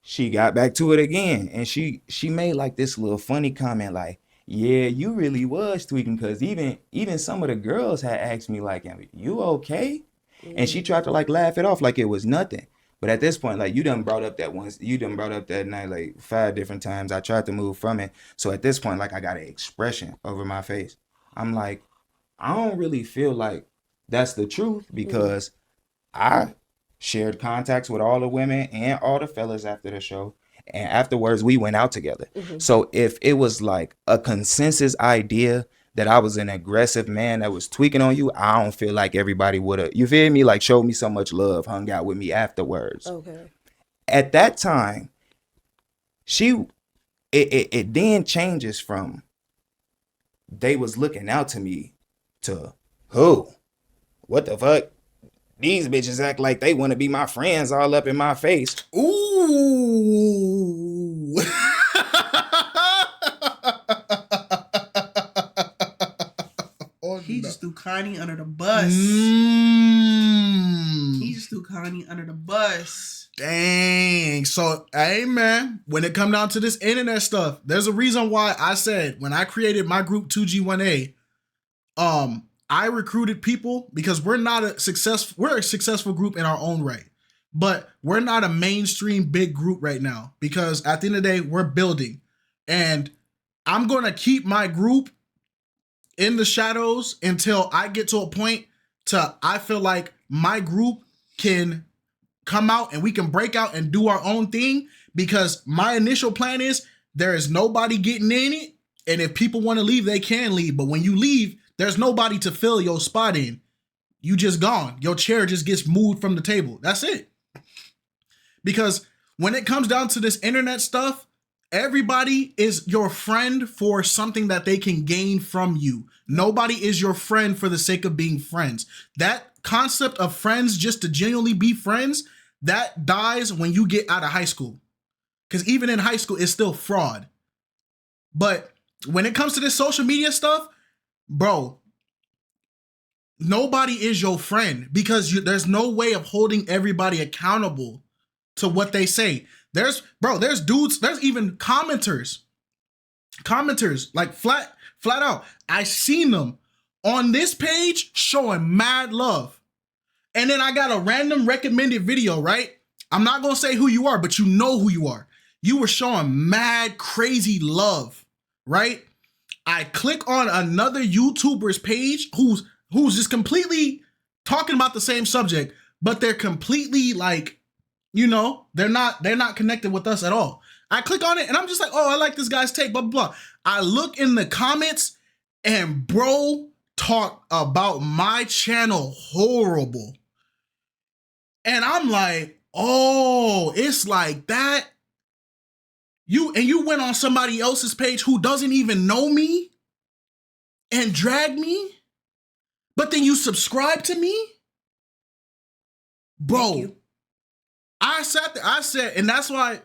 she got back to it again, and she made like this little funny comment, like, yeah, you really was tweaking, because even some of the girls had asked me like, you okay? And she tried to like laugh it off like it was nothing. But at this point, like, you done brought up that night like 5 different times. I tried to move from it. So at this point, like, I got an expression over my face. I'm like, I don't really feel like that's the truth, because I shared contacts with all the women and all the fellas after the show. And afterwards, we went out together. So if it was like a consensus idea that I was an aggressive man that was tweaking on you, I don't feel like everybody would have, you feel me, like showed me so much love, hung out with me afterwards. Okay. At that time, it then changes from they was looking out to me to who? What the fuck? These bitches act like they want to be my friends all up in my face. Ooh. He just threw Connie under the bus. He just threw Connie under the bus. Dang. So, hey, man, when it come down to this internet stuff, there's a reason why I said when I created my group 2G1A, I recruited people because we're a successful group in our own right, but we're not a mainstream big group right now, because at the end of the day, we're building, and I'm going to keep my group in the shadows until I get to a point I feel like my group can come out and we can break out and do our own thing, because my initial plan is there is nobody getting in it. And if people want to leave, they can leave. But when you leave, there's nobody to fill your spot in. You just gone. Your chair just gets moved from the table. That's it. Because when it comes down to this internet stuff, everybody is your friend for something that they can gain from you. Nobody is your friend for the sake of being friends. That concept of friends just to genuinely be friends, that dies when you get out of high school. Because even in high school, it's still fraud. But when it comes to this social media stuff, bro, nobody is your friend because there's no way of holding everybody accountable to what they say. There's dudes, there's even commenters like flat out. I seen them on this page showing mad love. And then I got a random recommended video, right? I'm not going to say who you are, but you know who you are. You were showing mad crazy love, right? I click on another YouTuber's page who's just completely talking about the same subject, but they're completely like, you know, they're not connected with us at all. I click on it and I'm just like, oh, I like this guy's take, blah, blah, blah. I look in the comments and bro talk about my channel horrible. And I'm like, oh, it's like that. You went on somebody else's page who doesn't even know me and drag me, but then you subscribe to me? Bro, I sat there, I said, and that's why,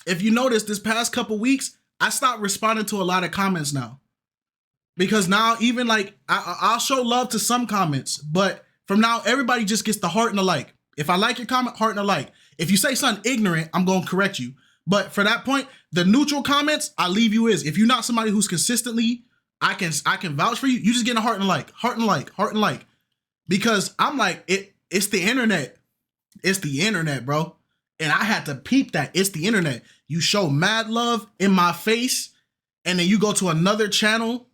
if you notice, this past couple weeks, I stopped responding to a lot of comments now. Because now, even like, I'll show love to some comments, but from now, everybody just gets the heart and the like. If I like your comment, heart and a like. If you say something ignorant, I'm going to correct you. But for that point, the neutral comments, I leave you is. If you're not somebody who's consistently, I can vouch for you, you just get a heart and a like, heart and like, heart and like. Because I'm like, it's the internet. It's the internet, bro. And I had to peep that. It's the internet. You show mad love in my face, and then you go to another channel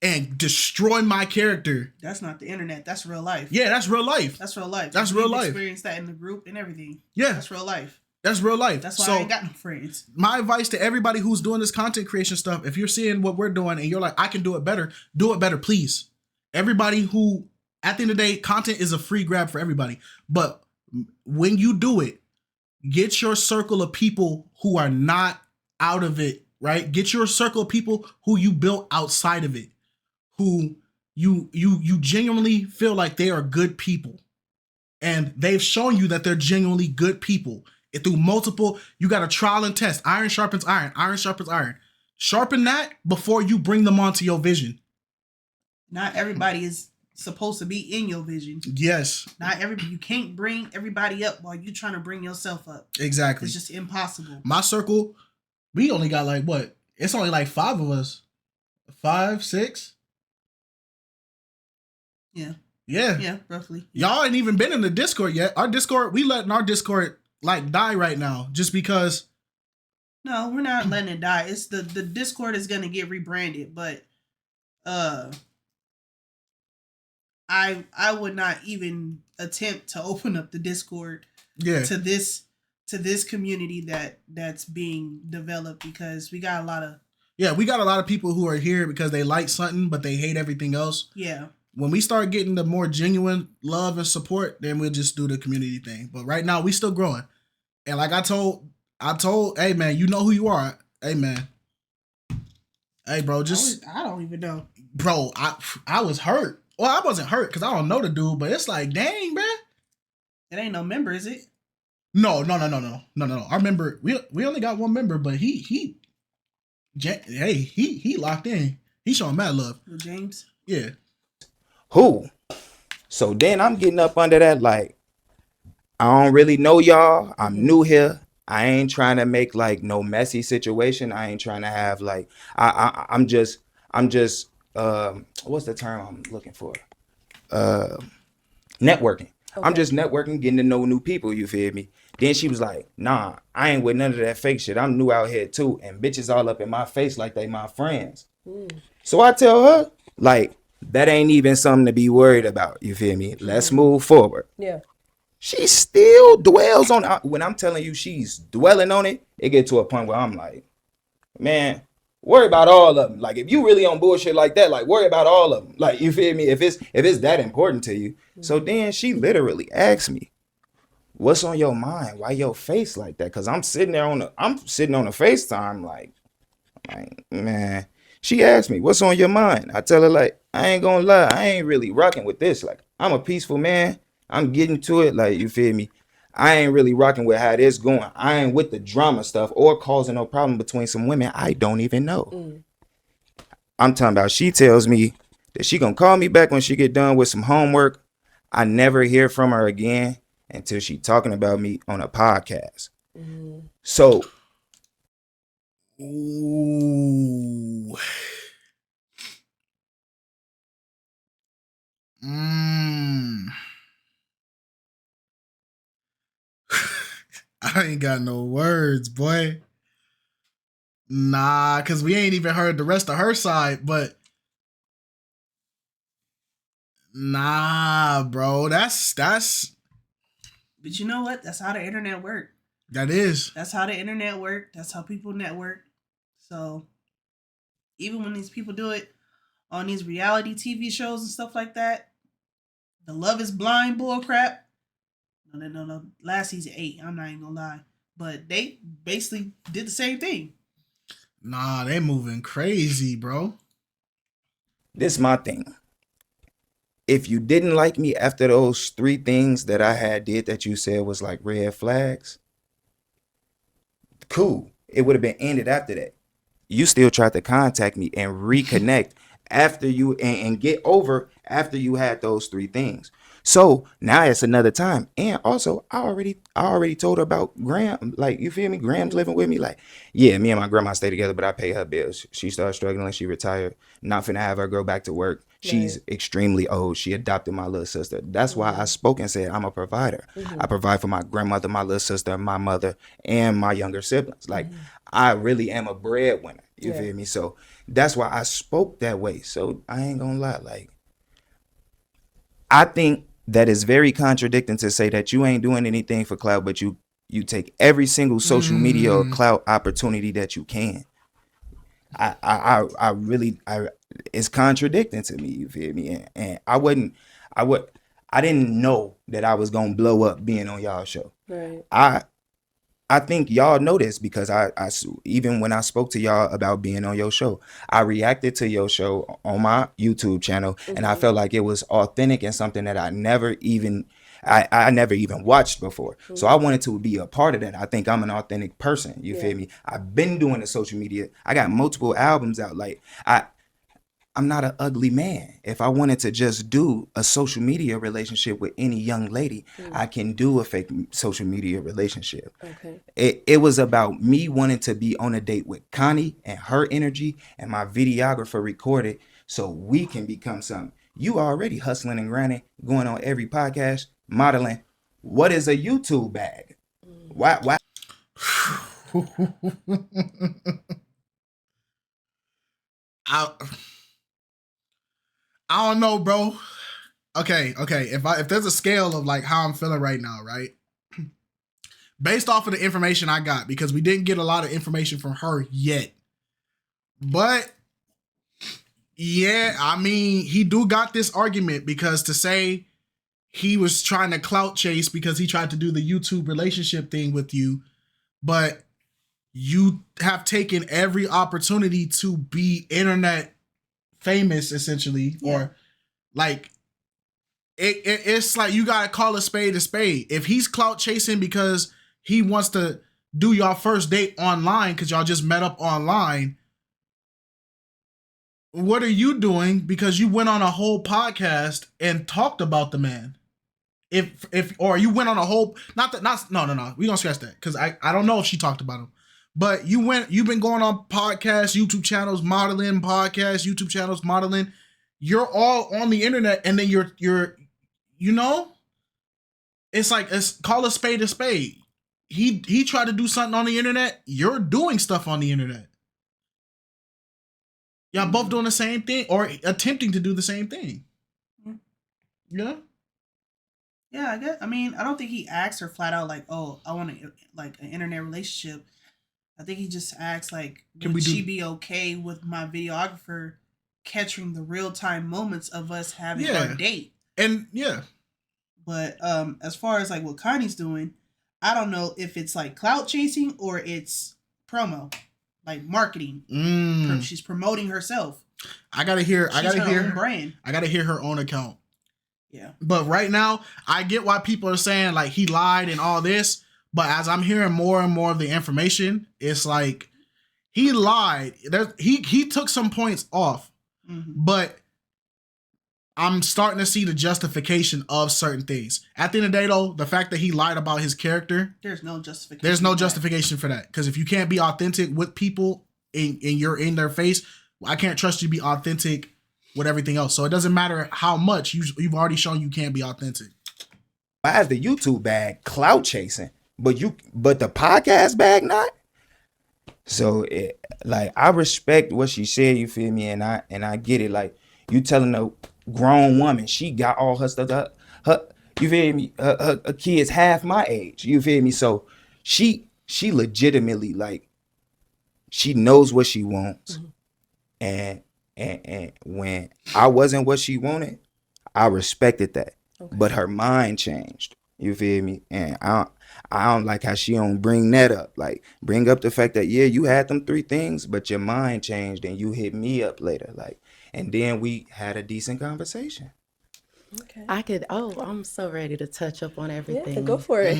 and destroy my character. That's not the internet. That's real life. Yeah, that's real life. That's real life. That's real life. Experienced that in the group and everything. Yeah. That's real life. That's real life. That's why I ain't got no friends. My advice to everybody who's doing this content creation stuff, if you're seeing what we're doing and you're like, I can do it better, please. Everybody who, at the end of the day, content is a free grab for everybody. But when you do it, get your circle of people who are not out of it, right? Get your circle of people who you built outside of it, who you genuinely feel like they are good people. And they've shown you that they're genuinely good people. Through multiple, you got a trial and test. Iron sharpens iron. Iron sharpens iron. Sharpen that before you bring them onto your vision. Not everybody is supposed to be in your vision. Yes. You can't bring everybody up while you're trying to bring yourself up. Exactly. It's just impossible. My circle, we only got like what? It's only like 5 of us. 5, 6. Yeah. Yeah. Yeah, roughly. Y'all ain't even been in the Discord yet. We letting our Discord like die right now just because. No, we're not letting it die. It's the Discord is gonna get rebranded, but I would not even attempt to open up the Discord to this community that's being developed, because we got a lot of people who are here because they like something but they hate everything else. Yeah. When we start getting the more genuine love and support, then we'll just do the community thing. But right now, we still growing. And like I told, hey man, you know who you are. Hey man. Hey bro, I don't even know. Bro, I was hurt. Well, I wasn't hurt because I don't know the dude, but it's like, dang, bro. It ain't no member, is it? No. Our member, we only got one member, but he locked in. He showing mad love. James? Yeah. Who? So then I'm getting up under that, like, I don't really know y'all. I'm new here. I ain't trying to make like no messy situation. I ain't trying to have like, I'm just what's the term I'm looking for? Networking. Okay. I'm just networking, getting to know new people, you feel me? Then she was like, nah, I ain't with none of that fake shit. I'm new out here too. And bitches all up in my face like they my friends. So I tell her, like, that ain't even something to be worried about. You feel me? Let's move forward. Yeah. She still dwells on it. When I'm telling you she's dwelling on it, it get to a point where I'm like, man, worry about all of them. Like, if you really on bullshit like that, like, worry about all of them. Like, you feel me? If it's that important to you. So then she literally asked me, what's on your mind? Why your face like that? Because I'm sitting on the FaceTime like, man. She asked me, what's on your mind? I tell her, like, I ain't gonna lie, I ain't really rocking with this. Like, I'm a peaceful man. I'm getting to it. Like, you feel me? I ain't really rocking with how this going. I ain't with the drama stuff or causing no problem between some women I don't even know. I'm talking about she tells me that she gonna call me back when she get done with some homework. I never hear from her again until she talking about me on a podcast. So Ooh. I ain't got no words, boy. Nah, because we ain't even heard the rest of her side, but nah, bro. That's But you know what? That's how the internet works. that is. That's how the internet works. That's how people network. So even when these people do it on these reality TV shows and stuff like that, the Love is Blind bull crap. No. Last season 8. I'm not even gonna lie, but they basically did the same thing. Nah, they moving crazy, bro. this my thing. If you didn't like me after those 3 things that I had did that you said was like red flags, cool. It would have been ended after that. You still tried to contact me and reconnect after you and get over after you had those 3 things. So now it's another time. And also I already told her about Graham. Like, you feel me? Graham's living with me. Like, yeah, me and my grandma stay together, but I pay her bills. She started struggling, she retired. Not finna have her go back to work. She's extremely old. She adopted my little sister. That's why I spoke and said I'm a provider. I provide for my grandmother, my little sister, my mother, and my younger siblings. Like, I really am a breadwinner. You feel me? So that's why I spoke that way. So I ain't gonna lie. Like, I think that is very contradicting to say that you ain't doing anything for Clout, but you take every single social media or Clout opportunity that you can. I really it's contradicting to me. You feel me? And I didn't know that I was gonna blow up being on y'all show. Right. I think y'all know this because even when I spoke to y'all about being on your show, I reacted to your show on my YouTube channel, and I felt like it was authentic and something that I never even watched before. So I wanted to be a part of that. I think I'm an authentic person. You feel me? I've been doing the social media. I got multiple albums out. Like, I'm not an ugly man. If I wanted to just do a social media relationship with any young lady, I can do a fake social media relationship. Okay. It was about me wanting to be on a date with Connie and her energy, and my videographer recorded so we can become something. You already hustling and grinding, going on every podcast, modeling. What is a YouTube bag? Why? I don't know, bro. Okay. If there's a scale of like how I'm feeling right now, right? Based off of the information I got, because we didn't get a lot of information from her yet. But yeah, I mean, he do got this argument, because to say he was trying to clout chase because he tried to do the YouTube relationship thing with you, but you have taken every opportunity to be internet famous, essentially, or like it's like you gotta call a spade a spade. If he's clout chasing because he wants to do y'all first date online because y'all just met up online, what are you doing because you went on a whole podcast and talked about the man? If or you went on a whole no, we don't scratch that, because I don't know if she talked about him. But you've been going on podcasts, YouTube channels, modeling, podcasts, YouTube channels, modeling. You're all on the internet, and then you're you know, it's like, call a spade a spade. He tried to do something on the internet. You're doing stuff on the internet. Y'all both doing the same thing or attempting to do the same thing. Yeah. Yeah, I guess. I mean, I don't think he asked her flat out like, "Oh, I want like an internet relationship." I think he just asked like, "Would she be okay with my videographer catching the real time moments of us having our date?" And yeah. But as far as like what Connie's doing, I don't know if it's like clout chasing or it's promo, like marketing. She's promoting herself. I gotta hear own brand. I gotta hear her own account. Yeah. But right now, I get why people are saying like he lied and all this. But as I'm hearing more and more of the information, it's like he lied. He took some points off, but I'm starting to see the justification of certain things. At the end of the day, though, the fact that he lied about his character, there's no justification. There's no justification for that. Because if you can't be authentic with people and you're in their face, I can't trust you to be authentic with everything else. So it doesn't matter how much you've already shown you can't be authentic. I have the YouTube bag, clout chasing, but the podcast bag not. So like I respect what she said, you feel me, and I get it. Like you telling a grown woman she got all her stuff, her you feel me, her kids half my age, you feel me. So she legitimately like she knows what she wants, and when I wasn't what she wanted, I respected that. Okay. But her mind changed. You feel me? And I don't like how she don't bring that up. Like bring up the fact that yeah, you had them 3 things, but your mind changed and you hit me up later. Like, and then we had a decent conversation. Okay. I'm so ready to touch up on everything. Yeah, go for it.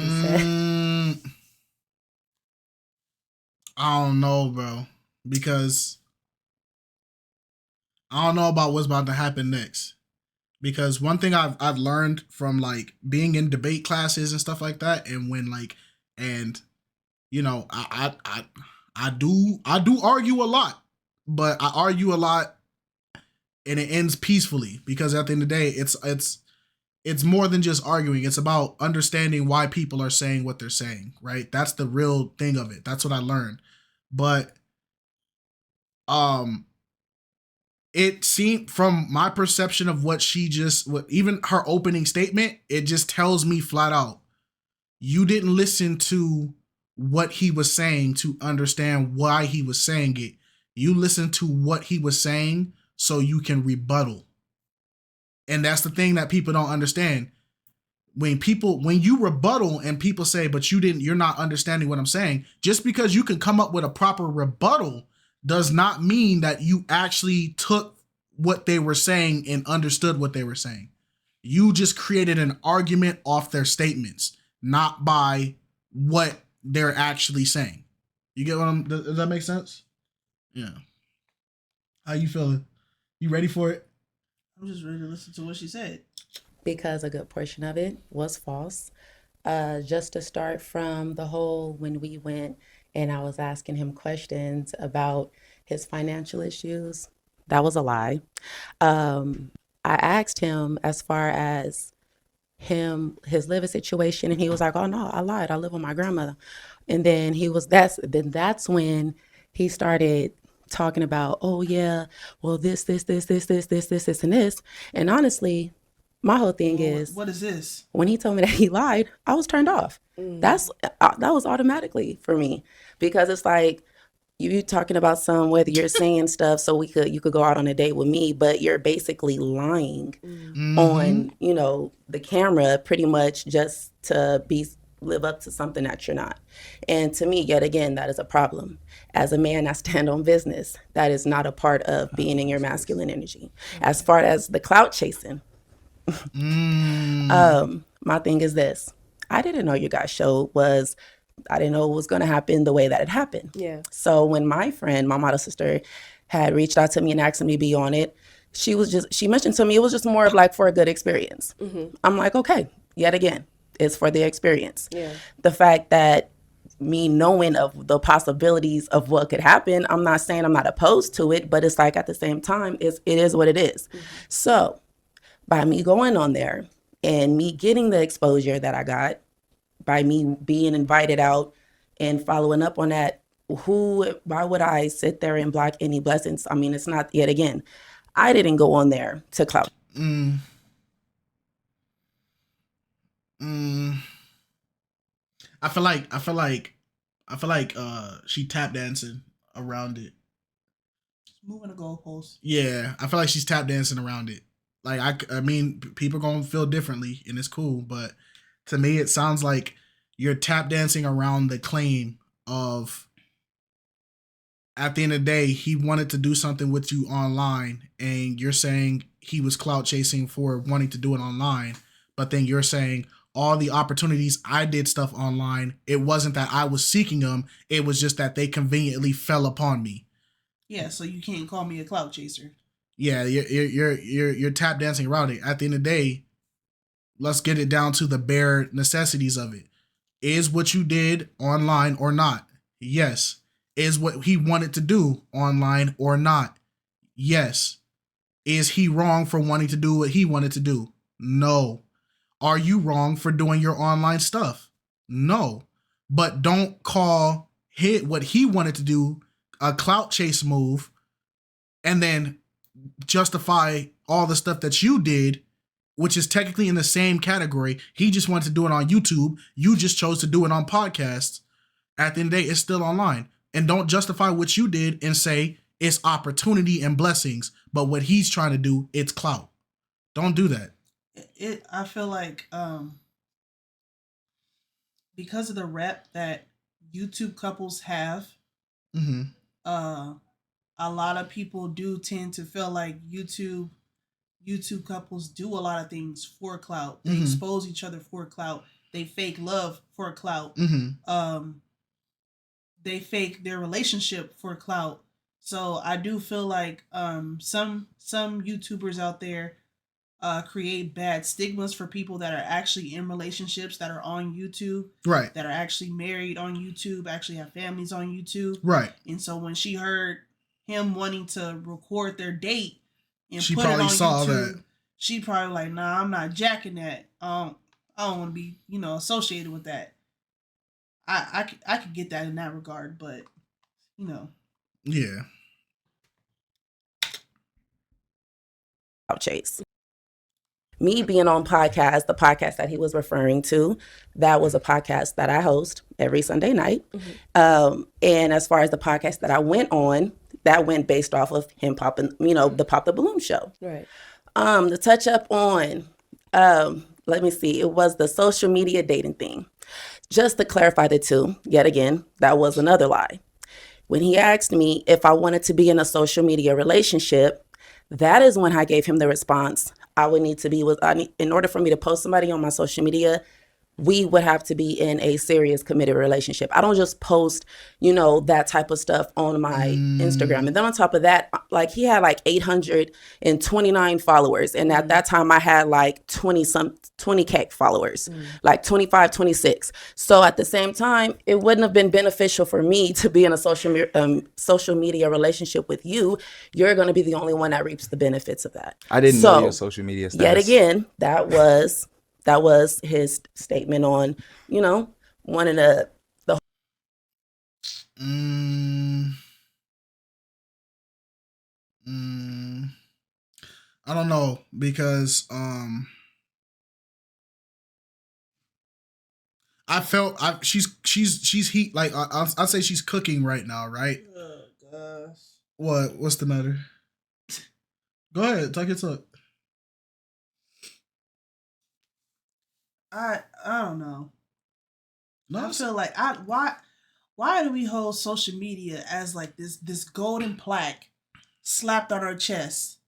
I don't know, bro. Because I don't know about what's about to happen next. Because one thing I've learned from like being in debate classes and stuff like that, and when like, and you know, I do argue a lot, but I argue a lot, and it ends peacefully because at the end of the day, it's more than just arguing. It's about understanding why people are saying what they're saying, right? That's the real thing of it. That's what I learned, but it seemed from my perception of what even her opening statement, it just tells me flat out, you didn't listen to what he was saying to understand why he was saying it. You listened to what he was saying so you can rebuttal. And that's the thing that people don't understand. When you rebuttal and people say, but you're not understanding what I'm saying, just because you can come up with a proper rebuttal does not mean that you actually took what they were saying and understood what they were saying. You just created an argument off their statements, not by what they're actually saying. You get what does that make sense? Yeah. How you feeling? You ready for it? I'm just ready to listen to what she said. Because a good portion of it was false. Just to start from the whole when we went and I was asking him questions about his financial issues, that was a lie. I asked him as far as his living situation, and he was like, "Oh no, I lied. I live with my grandmother." And then that's when he started talking about, "Oh yeah, well this, and this." And honestly, my whole thing is, what is this? When he told me that he lied, I was turned off. That was automatically for me, because it's like you talking about whether you're saying stuff so you could go out on a date with me, but you're basically lying on the camera pretty much just to live up to something that you're not. And to me, yet again, that is a problem. As a man, I stand on business. That is not a part of being in your masculine energy. As far as the clout chasing. My thing is this. I didn't know your guys' show I didn't know it was going to happen the way that it happened. Yeah. So when my friend, my model sister, had reached out to me and asked me to be on it, she mentioned to me it was just more of like for a good experience. I'm like, okay, yet again, it's for the experience. Yeah. The fact that me knowing of the possibilities of what could happen, I'm not saying I'm not opposed to it, but it's like at the same time, it is what it is. So by me going on there and me getting the exposure that I got, by me being invited out and following up on that, why would I sit there and block any blessings? I mean, it's not, yet again, I didn't go on there to clout. I feel like she tap dancing around it. Moving the goalposts. Yeah, I feel like she's tap dancing around it. Like I mean, people gonna feel differently, and it's cool. But to me, it sounds like you're tap dancing around the claim of, at the end of the day, he wanted to do something with you online, and you're saying he was clout chasing for wanting to do it online. But then you're saying, all the opportunities I did stuff online, it wasn't that I was seeking them. It was just that they conveniently fell upon me. Yeah, so you can't call me a clout chaser. Yeah, you're tap dancing around it. At the end of the day, let's get it down to the bare necessities of it. Is what you did online or not? Yes. Is what he wanted to do online or not? Yes. Is he wrong for wanting to do what he wanted to do? No. Are you wrong for doing your online stuff? No. But don't call what he wanted to do a clout chase move and then justify all the stuff that you did, which is technically in the same category. He just wanted to do it on YouTube. You just chose to do it on podcasts. At the end of the day, it's still online. And don't justify what you did and say it's opportunity and blessings, but what he's trying to do, it's clout. Don't do that. I feel like because of the rep that YouTube couples have, a lot of people do tend to feel like YouTube couples do a lot of things for clout. They expose each other for clout. They fake love for clout. They fake their relationship for clout. So I do feel like some YouTubers out there create bad stigmas for people that are actually in relationships that are on YouTube, right? That are actually married on YouTube, actually have families on YouTube, right? And so when she heard him wanting to record their date and she put it on saw YouTube, that. She probably like, nah, I'm not jacking that. I don't want to be, associated with that. I could get that in that regard, but yeah. Chase. Me being on podcast, the podcast that he was referring to, that was a podcast that I host every Sunday night. And as far as the podcast that I went on, that went based off of him popping, the Pop the Balloon show. Right. The touch up on, let me see, it was the social media dating thing. Just to clarify the two, yet again, that was another lie. When he asked me if I wanted to be in a social media relationship, that is when I gave him the response I would need to be with. In order for me to post somebody on my social media, we would have to be in a serious committed relationship. I don't just post, that type of stuff on my Instagram. And then on top of that, like he had like 829 followers. And at that time I had like 20K followers, like 25, 26. So at the same time, it wouldn't have been beneficial for me to be in a social media relationship with you. You're going to be the only one that reaps the benefits of that. I didn't know your social media status. Yet again, that was his statement on, wanting to. I don't know because I felt she's heat, like I'll say she's cooking right now, right? Oh gosh. What's the matter? Go ahead, talk your talk. I don't know. No, I feel like why do we hold social media as like this golden plaque slapped on our chest?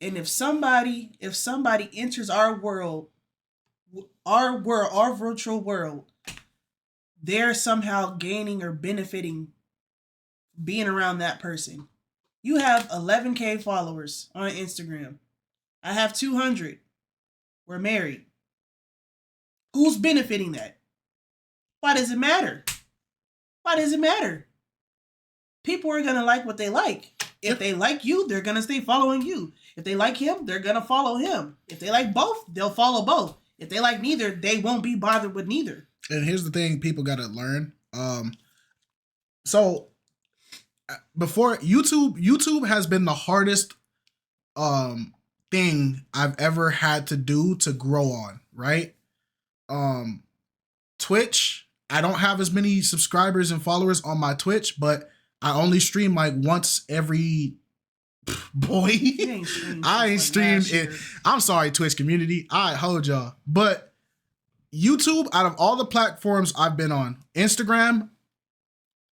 And if somebody enters our virtual world, they're somehow gaining or benefiting being around that person. You have 11K followers on Instagram. I have 200. We're married. Who's benefiting that? Why does it matter? Why does it matter? People are going to like what they like. If they like you, they're going to stay following you. If they like him, they're going to follow him. If they like both, they'll follow both. If they like neither, they won't be bothered with neither. And here's the thing people got to learn. So before YouTube has been the hardest thing I've ever had to do to grow on, right? Twitch, I don't have as many subscribers and followers on my Twitch, but I only stream like once every I ain't streamed it. I'm sorry, Twitch community. I hold y'all. But YouTube, out of all the platforms I've been on, Instagram,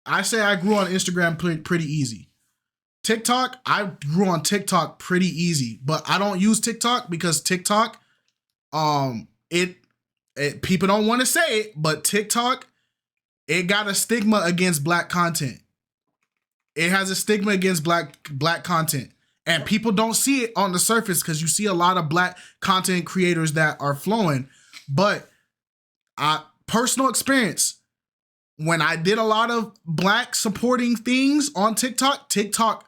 I say I grew on Instagram pretty easy. TikTok, I grew on TikTok pretty easy, but I don't use TikTok because TikTok, people don't want to say it, but TikTok, it got a stigma against black content. It has a stigma against black content. And people don't see it on the surface because you see a lot of black content creators that are flowing. But personal experience, when I did a lot of black supporting things on TikTok, TikTok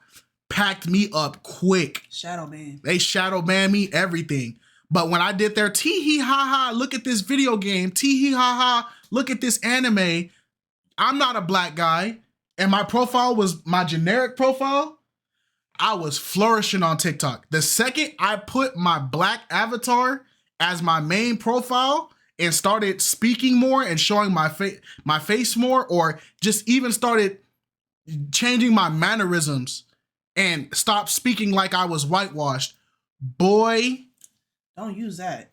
packed me up quick. Shadow ban. They shadow banned me, everything. But when I did their tee-hee ha-ha, look at this video game, tee-hee ha-ha, look at this anime, I'm not a black guy, and my profile was my generic profile, I was flourishing on TikTok. The second I put my black avatar as my main profile and started speaking more and showing my face more, or just even started changing my mannerisms and stopped speaking like I was whitewashed, boy. Don't use that.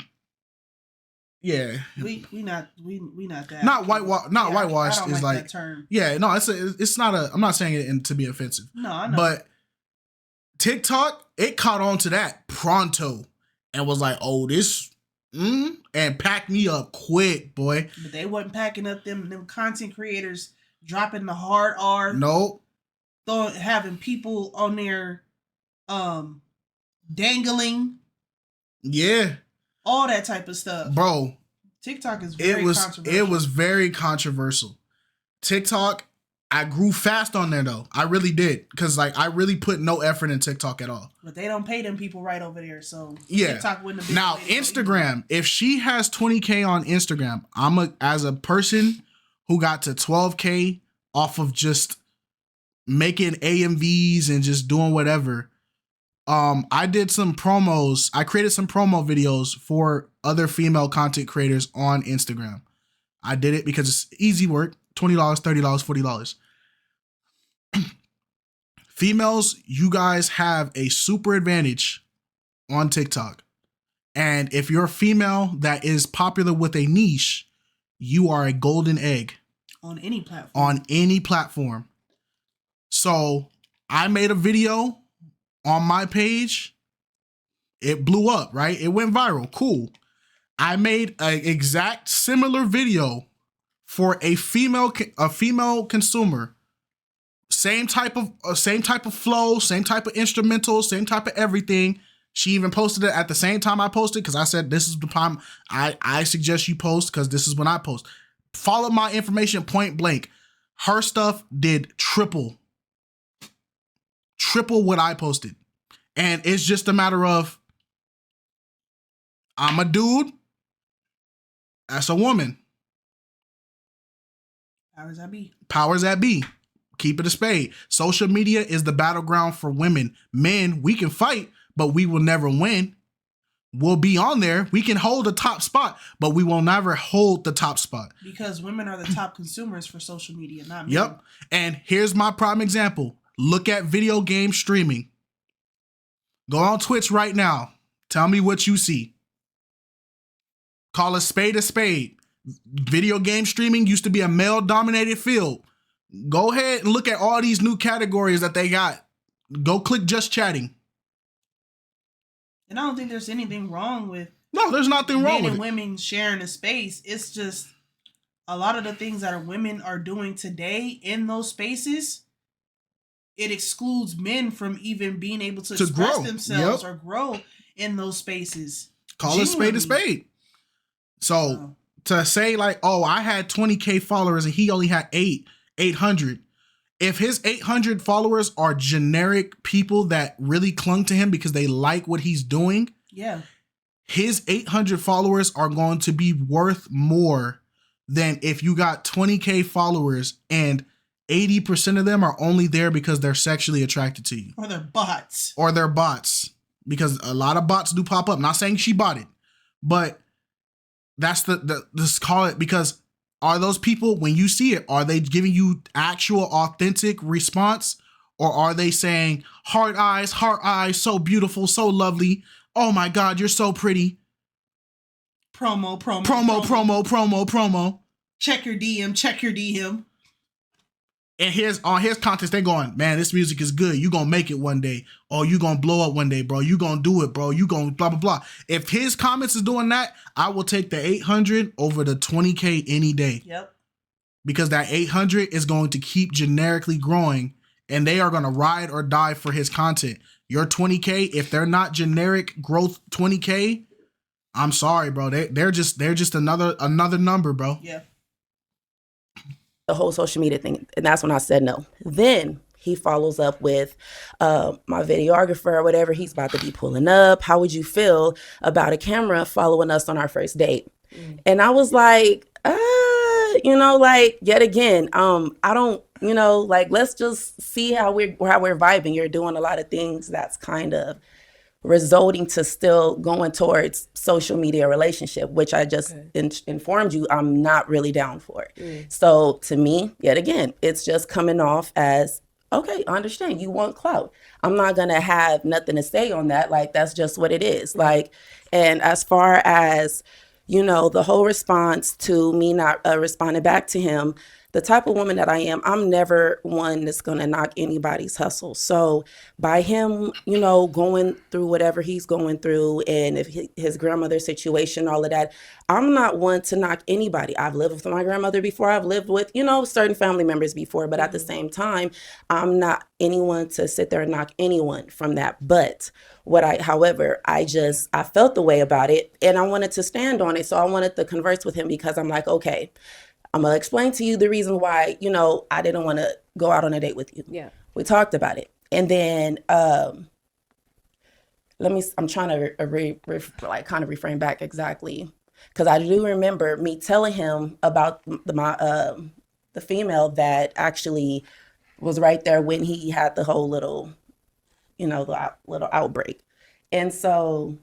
Yeah, we not that. Not whitewashed I don't is like that term. Yeah, no, it's not a. I'm not saying it to be offensive. No, I know. But TikTok, it caught on to that pronto and was like, oh, this, and packed me up quick, boy. But they wasn't packing up them content creators dropping the hard R. Nope. Having people on there, dangling. Yeah. All that type of stuff. Bro. TikTok is very controversial. It was very controversial. TikTok, I grew fast on there though. I really did. Because like I really put no effort in TikTok at all. But they don't pay them people right over there. So yeah. TikTok wouldn't have been. Now Instagram, if she has 20K on Instagram, as a person who got to 12K off of just making AMVs and just doing whatever. I did some promos. I created some promo videos for other female content creators on Instagram. I did it because it's easy work. $20, $30, $40. Females, you guys have a super advantage on TikTok. And if you're a female that is popular with a niche, you are a golden egg. On any platform. On any platform. So I made a video on my page. It blew up, right? It went viral. Cool. I made an exact similar video for a female consumer. Same type of flow, same type of instrumental, same type of everything. She even posted it at the same time I posted because I said this is the time I suggest you post because this is when I post. Follow my information point blank. Her stuff did triple what I posted. And it's just a matter of I'm a dude. That's a woman. Powers that be. Powers that be. Keep it a spade. Social media is the battleground for women. Men, we can fight, but we will never win. We'll be on there. We can hold the top spot, but we will never hold the top spot. Because women are the top consumers for social media, not men. Yep. And here's my prime example. Look at video game streaming. Go on Twitch right now. Tell me what you see. Call a spade a spade. Video game streaming used to be a male-dominated field. Go ahead and look at all these new categories that they got. Go click just chatting. And I don't think there's anything wrong with there's nothing wrong with men and women sharing a space. It's just a lot of the things that women are doing today in those spaces, it excludes men from even being able to express themselves or grow in those spaces. Call a spade a spade. So to say like, oh, I had 20K followers and he only had 800. If his 800 followers are generic people that really clung to him because they like what he's doing, his 800 followers are going to be worth more than if you got 20K followers and 80% of them are only there because they're sexually attracted to you. Or they're bots. Because a lot of bots do pop up. I'm not saying she bought it, but that's let's call it, because are those people, when you see it, are they giving you actual authentic response? Or are they saying, heart eyes, so beautiful, so lovely. Oh my God, you're so pretty. Promo. Promo. Check your DM. And on his content, they going, man, this music is good. You gonna make it one day. Or you gonna blow up one day, bro. You gonna do it, bro. You gonna blah, blah, blah. If his comments is doing that, I will take the 800 over the 20K any day. Yep. Because that 800 is going to keep generically growing, and they are going to ride or die for his content. Your 20K, if they're not generic growth 20K, I'm sorry, bro. They're just another number, bro. Yeah. The whole social media thing, and that's when I said no. Then he follows up with my videographer or whatever. He's about to be pulling up. How would you feel about a camera following us on our first date? And I was like, like, yet again, I don't, like, let's just see how we're vibing. You're doing a lot of things that's kind of resulting to still going towards social media relationship, which I just informed you I'm not really down for. So to me, yet again, it's just coming off as, okay, I understand you want clout. I'm not gonna have nothing to say on that. Like, that's just what it is. Like, and as far as, the whole response to me not responding back to him, the type of woman that I am, I'm never one that's going to knock anybody's hustle. So by him, going through whatever he's going through, and if his grandmother's situation, all of that, I'm not one to knock anybody. I've lived with my grandmother before. I've lived with, certain family members before. But at the same time, I'm not anyone to sit there and knock anyone from that. But however, I felt the way about it, and I wanted to stand on it. So I wanted to converse with him, because I'm like, okay, I'm going to explain to you the reason why, I didn't want to go out on a date with you. Yeah. We talked about it. And then I'm trying to kind of reframe back exactly. Because I do remember me telling him about the female that actually was right there when he had the whole little, the little outbreak. And so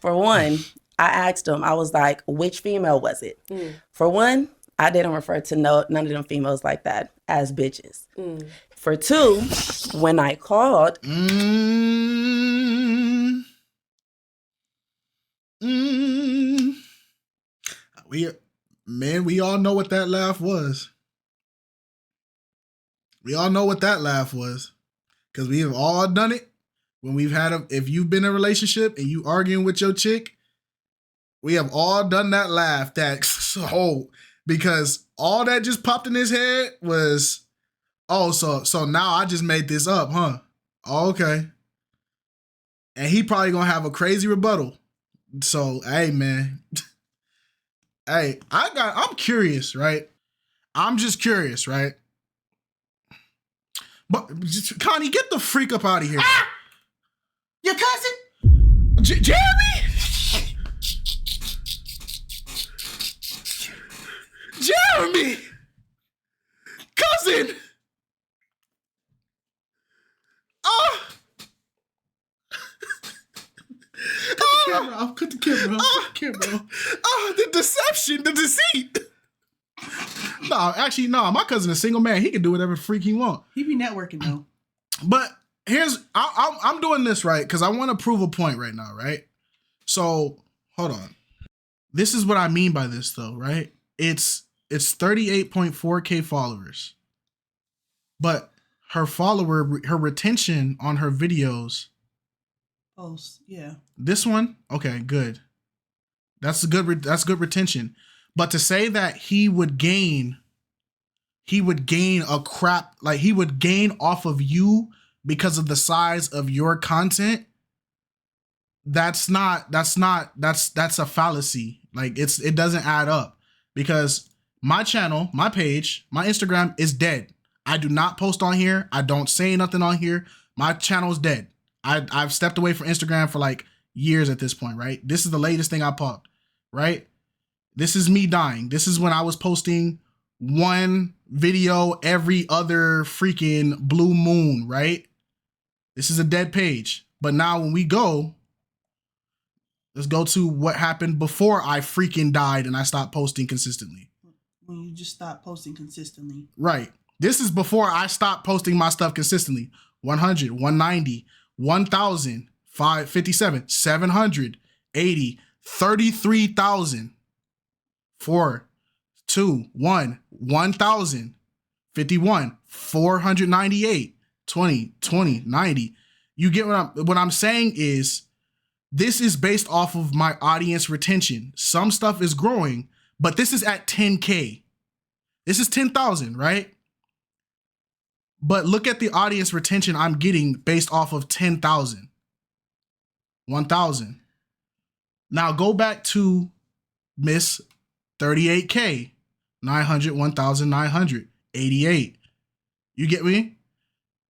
for one, I asked him, I was like, which female was it? For one, I didn't refer to none of them females like that as bitches. For two, when I called, we all know what that laugh was. We all know what that laugh was, because we have all done it when we've had if you've been in a relationship and you arguing with your chick. We have all done that laugh, because all that just popped in his head was, so now I just made this up, huh? Oh, okay. And he probably gonna have a crazy rebuttal. So, hey, man. Hey, I'm curious, right? I'm just curious, right? But Connie, get the freak up out of here. Ah! Your cousin? Jeremy? Jeremy! Cousin! Cut the camera off. The deception, the deceit. No, my cousin is a single man. He can do whatever freak he want. He be networking though. But I'm doing this right because I want to prove a point right now, right? So hold on. This is what I mean by this though, right? It's 38.4K followers. But her retention on her videos. Posts, yeah. This one, okay, good. That's good retention. But to say that he would gain off of you because of the size of your content, that's a fallacy. Like it doesn't add up, because my channel, my page, my Instagram is dead. I do not post on here. I don't say nothing on here. My channel is dead. I've stepped away from Instagram for like years at this point, right? This is the latest thing I popped, right? This is me dying. This is when I was posting one video every other freaking blue moon, right? This is a dead page. But now when let's go to what happened before I freaking died and I stopped posting consistently. When you just stopped posting consistently. Right. This is before I stopped posting my stuff consistently. 100, 190, 1,000, 557, 780, 33,000, 4, 2, 1, 1,000, 51, 498, 20, 20, 90. You get what I'm saying is this is based off of my audience retention. Some stuff is growing, but this is at 10K. This is 10,000, right? But look at the audience retention I'm getting based off of 10,000, 1,000. Now go back to Miss 38K, 900, 1,900, 88. You get me?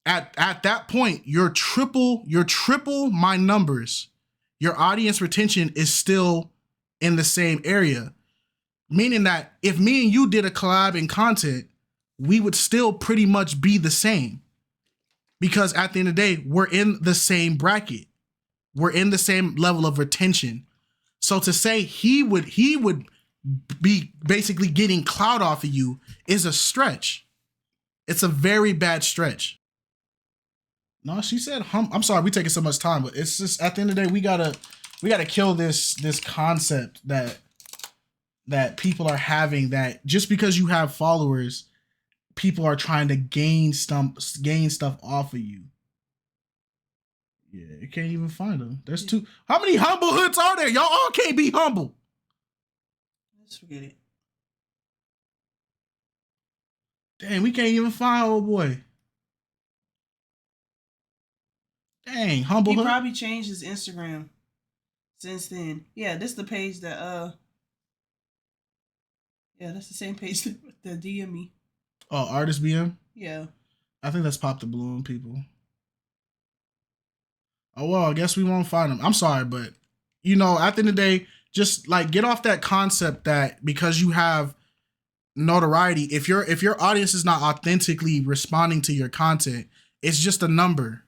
At that point, you're triple my numbers. Your audience retention is still in the same area. Meaning that if me and you did a collab in content, we would still pretty much be the same. Because at the end of the day, we're in the same bracket. We're in the same level of retention. So to say he would be basically getting clout off of you is a stretch. It's a very bad stretch. No, she said I'm sorry, we taking so much time, but it's just at the end of the day, we gotta kill this concept that people are having, that just because you have followers, people are trying to gain stuff off of you. Yeah, you can't even find them. There's two. How many humble hoods are there? Y'all all can't be humble. Let's forget it. Dang, we can't even find old boy. Dang, humble He hood. probably changed his Instagram since then. Yeah, this is the page that yeah, that's the same page that DM me. Oh, Artist BM? Yeah. I think that's Pop the Balloon, people. Oh, well, I guess we won't find them. I'm sorry, but, you know, at the end of the day, just, like, get off that concept that because you have notoriety, if your audience is not authentically responding to your content, it's just a number.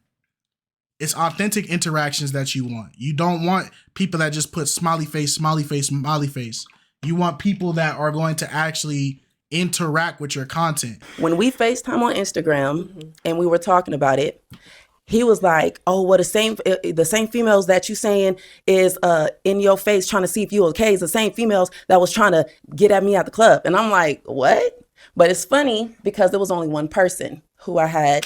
It's authentic interactions that you want. You don't want people that just put smiley face, smiley face, smiley face. You want people that are going to actually interact with your content. When we FaceTime on Instagram and we were talking about it, he was like, "Oh, well, the same females that you saying is in your face trying to see if you okay is the same females that was trying to get at me at the club." And I'm like, "What?" But it's funny because there was only one person who I had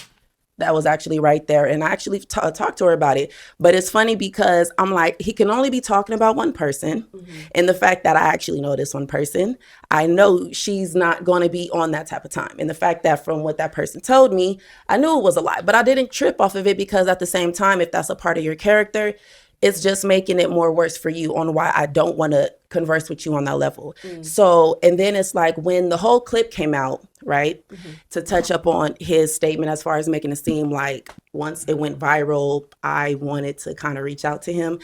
that was actually right there. And I actually talked to her about it. But it's funny because I'm like, he can only be talking about one person. And the fact that I actually know this one person, I know she's not going to be on that type of time. And the fact that from what that person told me, I knew it was a lie. But I didn't trip off of it because at the same time, if that's a part of your character, it's just making it more worse for you on why I don't want to converse with you on that level. So, and then it's like when the whole clip came out, right, to touch up on his statement as far as making it seem like once it went viral, I wanted to kind of reach out to him.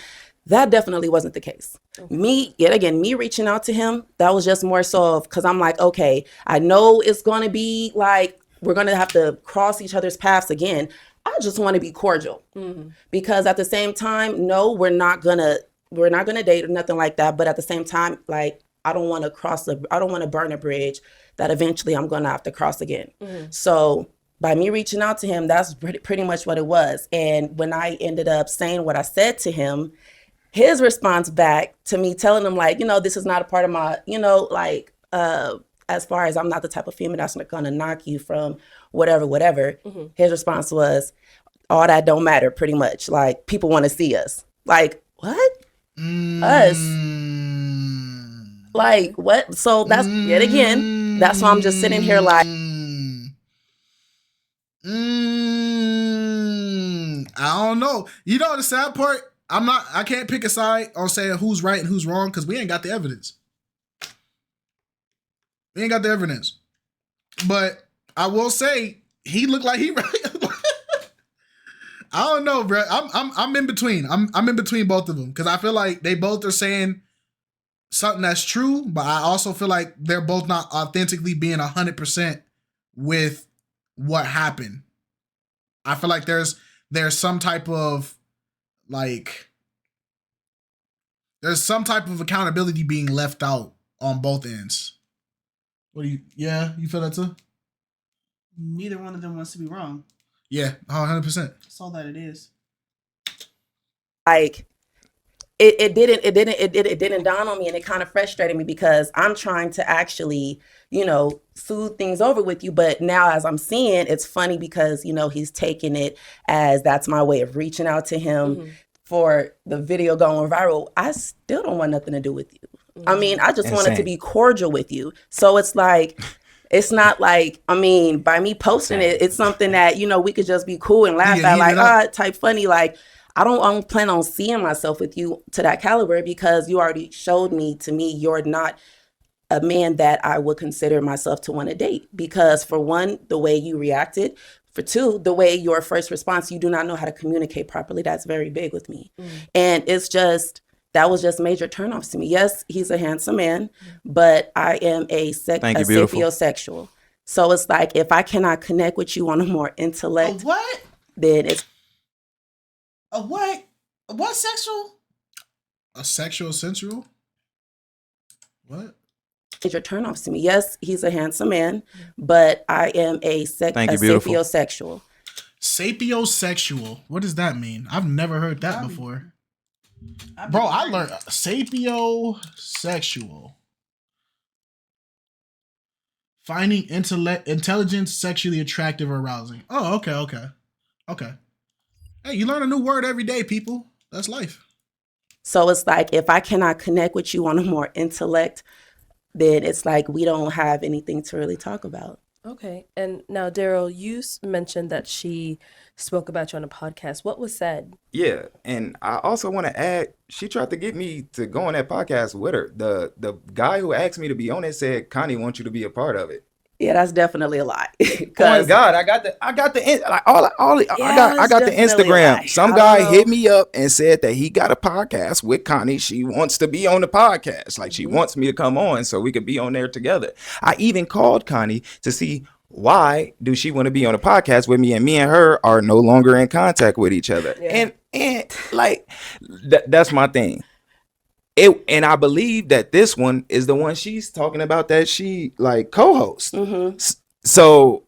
That definitely wasn't the case. Me reaching out to him, that was just more so of, because I'm like, okay, I know it's going to be like, we're going to have to cross each other's paths again. I just want to be cordial because at the same time, no, we're not gonna date or nothing like that. But at the same time, like, I don't want to burn a bridge that eventually I'm going to have to cross again. So by me reaching out to him, that's pretty much what it was. And when I ended up saying what I said to him, his response back to me telling him like, you know, this is not a part of my, you know, like, as far as I'm not the type of female that's not going to knock you from whatever. His response was, all that don't matter pretty much. Like, people want to see us. Like, what? Us? Like, what? So that's, yet again, that's why I'm just sitting here like. I don't know. You know the sad part? I can't pick a side on saying who's right and who's wrong because we ain't got the evidence. We ain't got the evidence. But I will say he looked like he right. I don't know, bro. I'm in between. I'm in between both of them because I feel like they both are saying something that's true, but I also feel like they're both not authentically being 100% with what happened. I feel like there's some type of there's some type of accountability being left out on both ends. You feel that too? Neither one of them wants to be wrong. Yeah, 100%. That's all that it is. Like, it didn't dawn on me, and it kind of frustrated me because I'm trying to actually, smooth things over with you. But now as I'm seeing, it's funny because, he's taking it as that's my way of reaching out to him for the video going viral. I still don't want nothing to do with you. I mean, I just wanted to be cordial with you. So it's like, it's not like, I mean, by me posting it, it's something that, we could just be cool and laugh at, like, type funny. Like, I don't plan on seeing myself with you to that caliber because you already showed me, to me, you're not a man that I would consider myself to want to date. Because for one, the way you reacted. For two, the way your first response, you do not know how to communicate properly. That's very big with me. And it's just, that was just major turnoffs to me. Yes, he's a handsome man, but I am a sapiosexual. So it's like, if I cannot connect with you on a more intellect, then it's a what? What sexual? A sexual sensual? What? Major turnoffs to me. Yes, he's a handsome man, but I am a sapiosexual. Sapiosexual. What does that mean? I've never heard that before. Bro, I learned sapiosexual. Finding intelligence sexually attractive or arousing. Oh, okay. Hey, you learn a new word every day, people. That's life. So it's like, if I cannot connect with you on a more intellect, then it's like we don't have anything to really talk about. Okay. And now, Daryl, you mentioned that she spoke about you on a podcast. What was said? Yeah, and I also want to add, she tried to get me to go on that podcast with her. The guy who asked me to be on it said, Connie wants you to be a part of it. Yeah, that's definitely a lie. Oh God, I got the Instagram. Some guy hit me up and said that he got a podcast with Connie. She wants to be on the podcast. Like, she wants me to come on so we could be on there together. I even called Connie to see why do she want to be on a podcast with me, and me and her are no longer in contact with each other. Yeah. And like that's my thing. And I believe that this one is the one she's talking about that she like co-hosts. So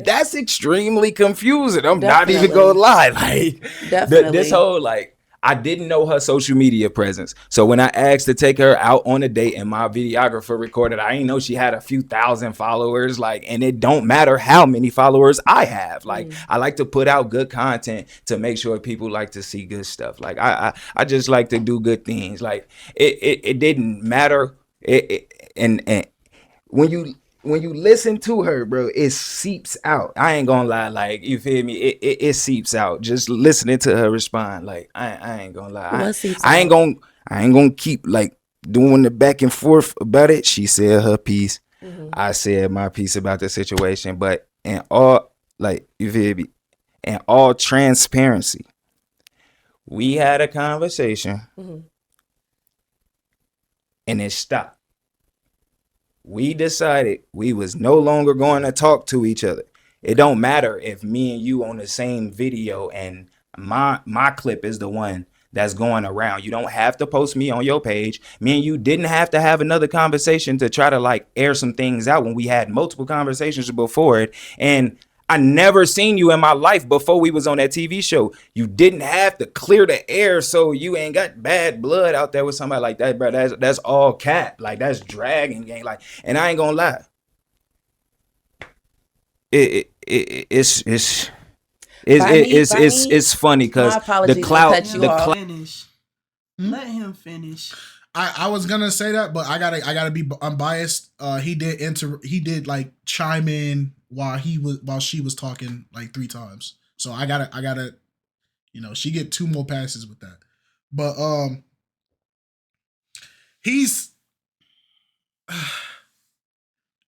that's extremely confusing. I'm not even gonna lie. Like this whole like, I didn't know her social media presence. So when I asked to take her out on a date and my videographer recorded, I didn't know she had a few thousand followers. Like, and it don't matter how many followers I have. Like, I like to put out good content to make sure people like to see good stuff. Like, I just like to do good things. Like, it didn't matter. And when you listen to her, bro, it seeps out. I ain't gonna lie, like, you feel me? It seeps out. Just listening to her respond, like, I ain't gonna lie. I ain't gonna keep like doing the back and forth about it. She said her piece. I said my piece about the situation. But in all, like, you feel me? In all transparency, we had a conversation and it stopped. We decided we was no longer going to talk to each other. It don't matter if me and you on the same video and my clip is the one that's going around. You don't have to post me on your page. Me and you didn't have to have another conversation to try to like air some things out when we had multiple conversations before it. And I never seen you in my life before we was on that TV show. You didn't have to clear the air so you ain't got bad blood out there with somebody like that, bro. That's all cat. Like, that's dragging game. Like, and I ain't gonna lie. It's funny because the clout. Finish. Let him finish. I was gonna say that, but I gotta be unbiased. He did like chime in while she was talking like 3 times. So I gotta, she get 2 more passes with that. But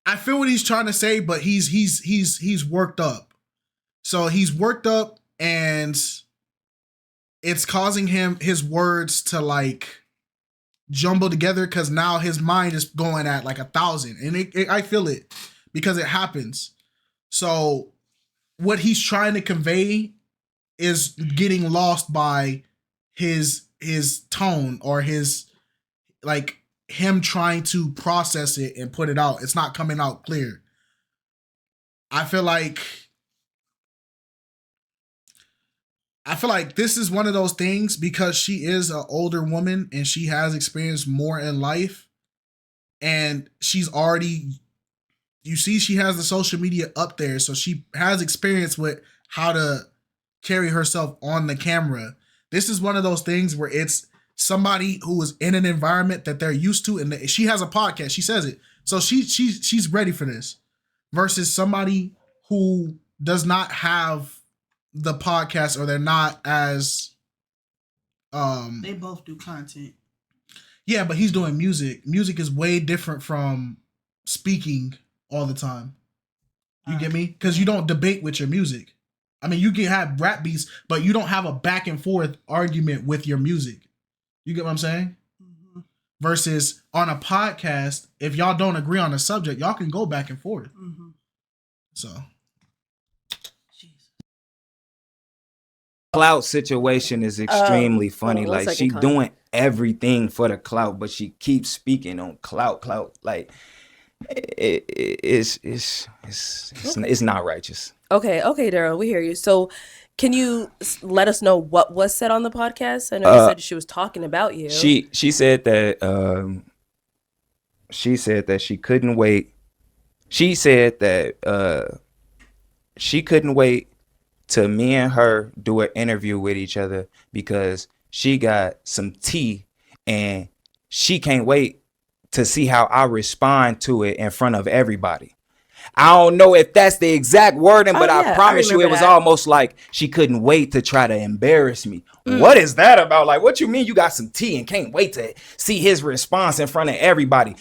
I feel what he's trying to say, but he's worked up. So he's worked up, and it's causing his words to like jumble together because now his mind is going at like 1,000, and I feel it because it happens. So what he's trying to convey is getting lost by his tone or his like him trying to process it and put it out. It's not coming out clear. I feel like I feel like this is one of those things because she is an older woman and she has experienced more in life, and she's already, you see, she has the social media up there, so she has experience with how to carry herself on the camera. This is one of those things where it's somebody who is in an environment that they're used to, and she has a podcast. She says it, so she's ready for this. Versus somebody who does not have the podcast, or they're not as They both do content. yeah, but he's doing music. Music is way different from speaking all the time. You get me? Because you don't debate with your music. I mean, you can have rap beats, but you don't have a back and forth argument with your music. You get what I'm saying? Mm-hmm. Versus on a podcast, if y'all don't agree on a subject, y'all can go back and forth. Mm-hmm. So, Clout situation is extremely funny. hold on one Like, second, she Connie. doing everything for the clout, but she keeps speaking on clout. Like, it's not righteous. Okay, Daryl, we hear you. So, can you let us know what was said on the podcast? I know you said she was talking about you. She said that she couldn't wait. She said that she couldn't wait till me and her do an interview with each other because she got some tea and she can't wait to see how I respond to it in front of everybody. I don't know if that's the exact wording, but I promise you it was almost like she couldn't wait to try to embarrass me. What is that about? Like, what you mean you got some tea and can't wait to see his response in front of everybody?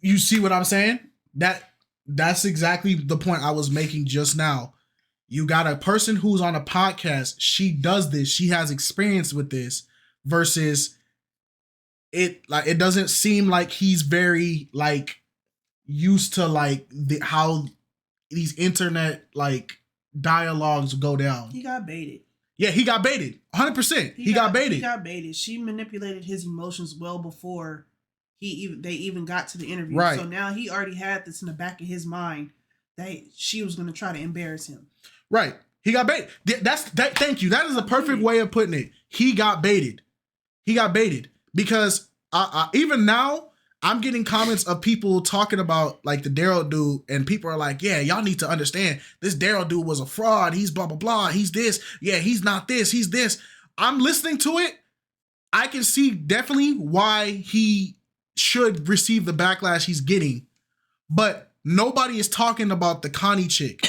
you see what I'm saying? That's exactly the point I was making just now. You got a person who's on a podcast. She does this. She has experience with this versus it doesn't seem like he's very like used to like how these internet like dialogues go down. He got baited. Yeah, he got baited. 100%. He got baited. He got baited. She manipulated his emotions well before they even got to the interview. Right. So now he already had this in the back of his mind that she was going to try to embarrass him. Right. He got baited. Thank you. That is a perfect way of putting it. He got baited. He got baited because even now I'm getting comments of people talking about like the Daryl dude, and people are like, yeah, y'all need to understand this Daryl dude was a fraud. He's blah, blah, blah. He's this. Yeah, he's not this. He's this. I'm listening to it. I can see definitely why he should receive the backlash he's getting, but nobody is talking about the Connie chick.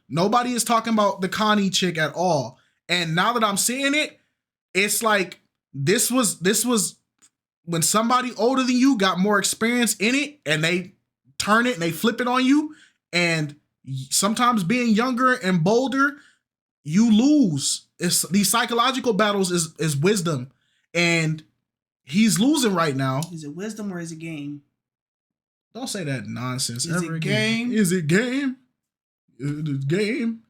Nobody is talking about the Connie chick at all. And now that I'm seeing it, it's like this was when somebody older than you got more experience in it and they turn it and they flip it on you. And sometimes being younger and bolder, you lose. These psychological battles is wisdom. And he's losing right now. Is it wisdom or is it game? Don't say that nonsense Is ever it again. game? Is it game? It's game.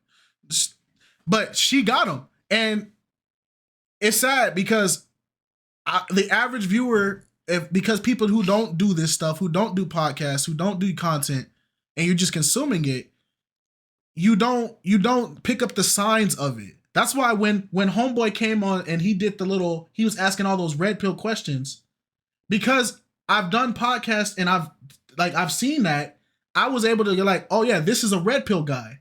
But she got him. And it's sad because the average viewer, because people who don't do this stuff, who don't do podcasts, who don't do content, and you're just consuming it, you don't pick up the signs of it. That's why when Homeboy came on and he did he was asking all those red pill questions, because I've done podcasts and I've seen that, I was able to, you're like, oh yeah, this is a red pill guy.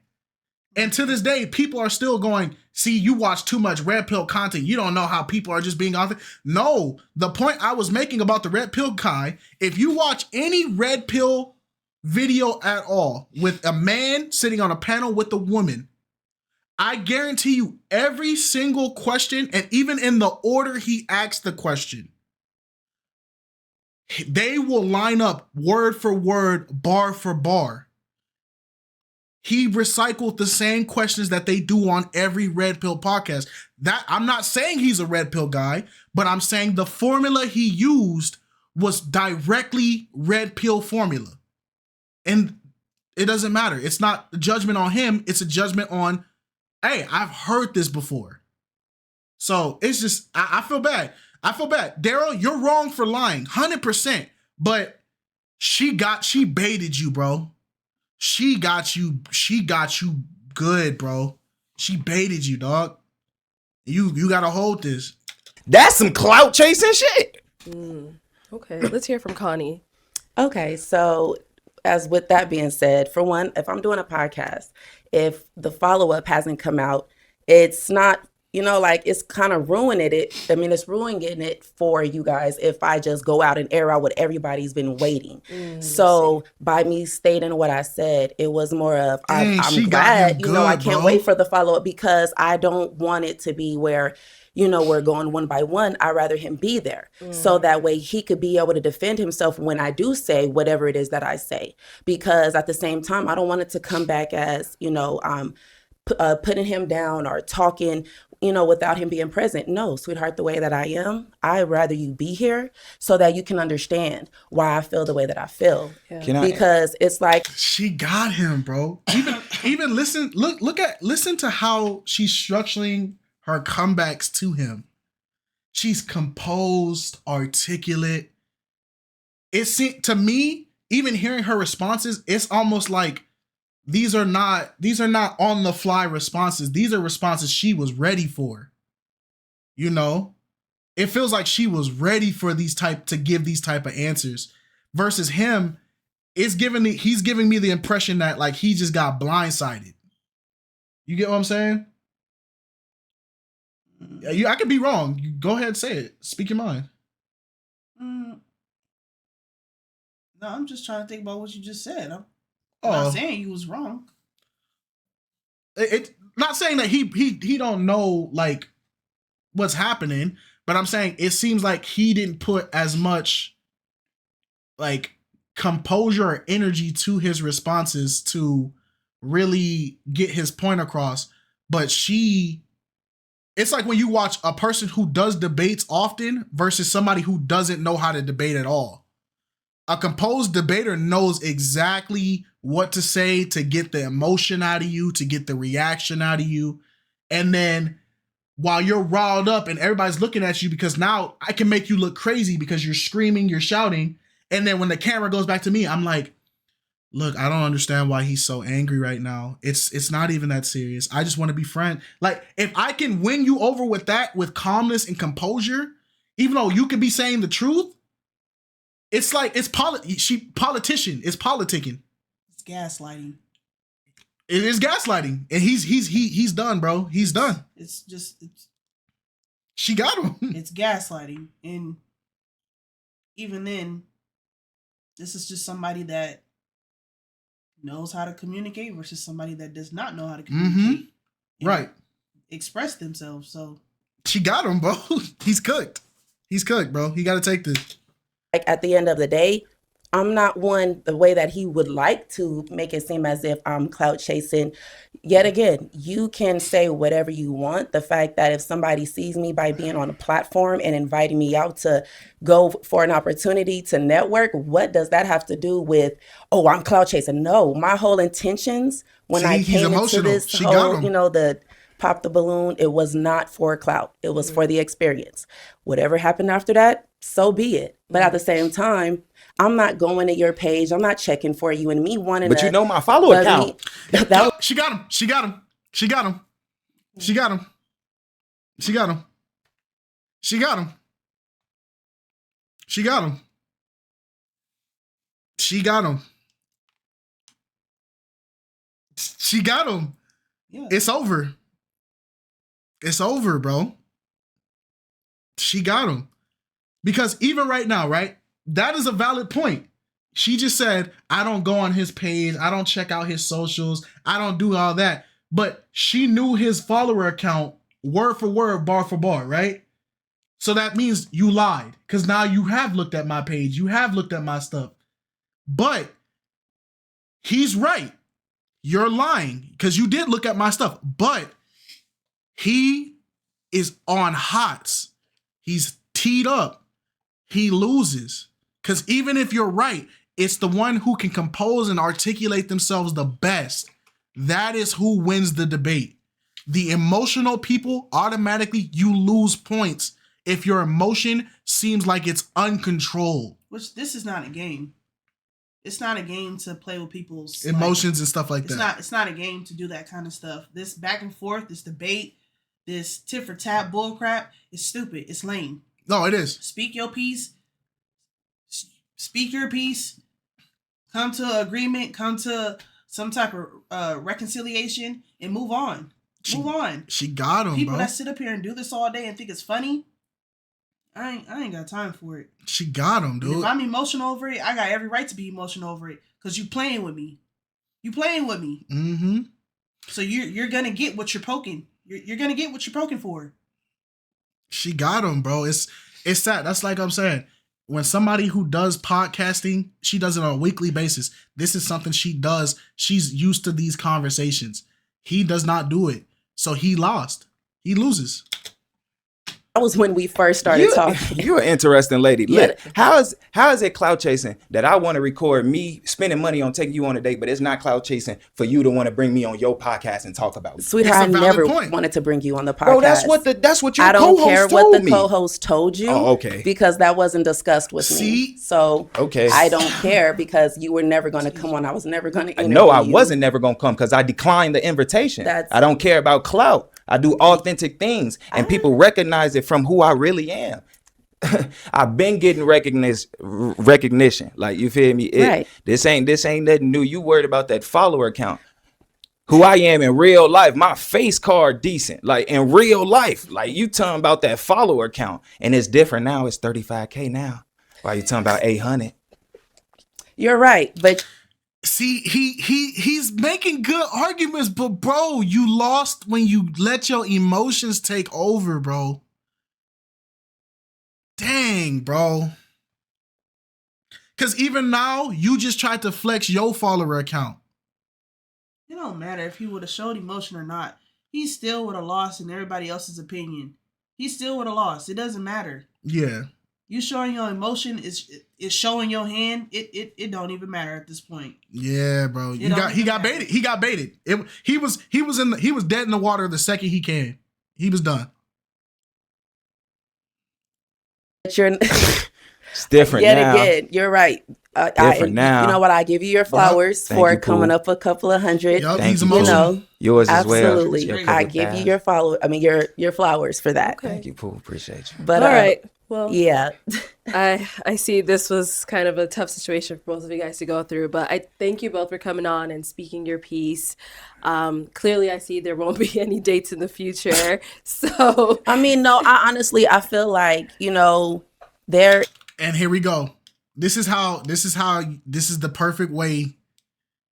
And to this day, people are still going, see, you watch too much red pill content. You don't know how people are just being authentic. No, the point I was making about the red pill guy, if you watch any red pill video at all with a man sitting on a panel with a woman, I guarantee you every single question, and even in the order he asked the question, they will line up word for word, bar for bar. He recycled the same questions that they do on every red pill podcast. That I'm not saying he's a red pill guy, but I'm saying the formula he used was directly red pill formula. And it doesn't matter. It's not a judgment on him. It's a judgment on, hey, I've heard this before. So it's just, I feel bad. I feel bad. Daryl, you're wrong for lying, 100%. But she baited you, bro. She got you good, bro. She baited you, dog. You gotta hold this. That's some clout chasing shit. Okay, let's hear from Connie. Okay, so as with that being said, for one, if I'm doing a podcast, if the follow-up hasn't come out, it's not, like it's kind of ruining it. I mean, it's ruining it for you guys if I just go out and air out what everybody's been waiting. So by me stating what I said, it was more of, Dang, she I'm got him glad, good, I can't bro. wait for the follow-up because I don't want it to be where, we're going one by one. I'd rather him be there. So that way he could be able to defend himself when I do say whatever it is that I say. Because at the same time, I don't want it to come back as, putting him down or talking, without him being present. No, sweetheart, the way that I am, I'd rather you be here so that you can understand why I feel the way that I feel. Yeah. Because it's like, She got him, bro. Even listen to how she's structuring her comebacks to him. She's composed, articulate. To me, even hearing her responses, it's almost like these are not on the fly responses. These are responses she was ready for. It feels like she was ready for to give these type of answers. Versus him, he's giving me the impression that like he just got blindsided. You get what I'm saying? I could be wrong. You go ahead and say it. Speak your mind. No, I'm just trying to think about what you just said. I'm not saying you was wrong. It not saying that he don't know like what's happening, but I'm saying it seems like he didn't put as much like composure or energy to his responses to really get his point across. But it's like when you watch a person who does debates often versus somebody who doesn't know how to debate at all. A composed debater knows exactly what to say to get the emotion out of you, to get the reaction out of you. And then while you're riled up and everybody's looking at you, because now I can make you look crazy because you're screaming, you're shouting. And then when the camera goes back to me, I'm like, look, I don't understand why he's so angry right now. It's not even that serious. I just want to be friends. Like, if I can win you over with that, with calmness and composure, even though you could be saying the truth, it's like politician. It's politicking. It's gaslighting. It is gaslighting, and he's done, bro. He's done. It's She got him. it's gaslighting, and even then, this is just somebody that knows how to communicate versus somebody that does not know how to communicate. and Right. Express themselves. So She got him, bro. He's cooked. He's cooked, bro. He got to take this. like at the end of the day, I'm not one the way that he would like to make it seem as if I'm clout chasing. Yet again, you can say whatever you want. The fact that if somebody sees me by being on a platform and inviting me out to go for an opportunity to network, what does that have to do with, oh, I'm clout chasing? No, my whole intentions when I he's came into emotional. this She got whole, him. the pop the balloon, it was not for clout. It was for the experience. Whatever happened after that, so be it. But at the same time, I'm not going to your page. I'm not checking for you and me wanting But to. you know my follow account. She got him. She got him. She got him. She got him. She got him. She got him. She got him. She got him. She got him. yeah, It's over. It's over, bro. She got him. Because even right now, right? That is a valid point. She just said, I don't go on his page. I don't check out his socials. I don't do all that. But she knew his follower account word for word, bar for bar, right? So that means you lied. Because now you have looked at my page. You have looked at my stuff. But he's right. You're lying because you did look at my stuff. But he is on hots. He's teed up. He loses. Because even if you're right, it's the one who can compose and articulate themselves the best. That is who wins the debate. The emotional people, automatically you lose points if your emotion seems like it's uncontrolled. which this is not a game. It's not a game to play with people's Emotions and stuff like that. It's not a game to do that kind of stuff. This back and forth, this debate, this tit for tat bull crap is stupid. It's lame. No, it is. Speak your piece. Speak your piece. Come to agreement. Come to some type of reconciliation and move on. Move on. She got him, People bro. that sit up here and do this all day and think it's funny, I ain't got time for it. She got him, And dude. if I'm emotional over it, I got every right to be emotional over it because you playing with me. You playing with me. Mm-hmm. So you're gonna get what you're poking. You're gonna get what you're poking for. She got him, bro. It's sad. That's like I'm saying. When somebody who does podcasting, she does it on a weekly basis. This is something she does. She's used to these conversations. He does not do it. So he lost. He loses. That was when we first started talking. You're an interesting lady. Yeah. Look, how is it clout chasing that I want to record me spending money on taking you on a date, but it's not clout chasing for you to want to bring me on your podcast and talk about me? Sweetheart, I It's a valid never point. wanted to bring you on the podcast. Bro, that's what your I don't co-host care told what the me. co-host told you. Oh, okay. Because that wasn't discussed with me. See? So Okay. I don't care because you were never going to come on. I was never going to interview No, I you. wasn't never gonna come because I declined the invitation. That's- I don't care about clout. I do authentic things, and people recognize it from who I really am. I've been getting recognition. Like, you feel me? Right. This ain't nothing new. You worried about that follower count. Who I am in real life, my face card decent. Like, in real life, like, you talking about that follower count, and it's different now. It's 35K now. Why you talking about 800? You're right, but See, he's making good arguments, but bro, you lost when you let your emotions take over, bro. Dang, bro. Because even now, you just tried to flex your follower account. It don't matter if he would have showed emotion or not. He still would have lost in everybody else's opinion. He still would have lost. It doesn't matter. Yeah. You showing your emotion is showing your hand. It don't even matter at this point. Yeah, bro. He got matter. baited. He got baited. He was dead in the water the second he came. He was done. you're It's different yet now. again. You're right. Different now. You know what? I give you your flowers Thank for you, Pooh. coming up a couple of hundred. Yup, Thank he's you, You emotional. know, Yours as well. absolutely. Your I I couple give you thousand. your flowers for that. Okay. Thank you, Pooh. Appreciate you. But All right. Well, yeah. I see this was kind of a tough situation for both of you guys to go through, but I thank you both for coming on and speaking your piece. Clearly, I see there won't be any dates in the future. So, I mean, no, I feel like, there And here we go. This is the perfect way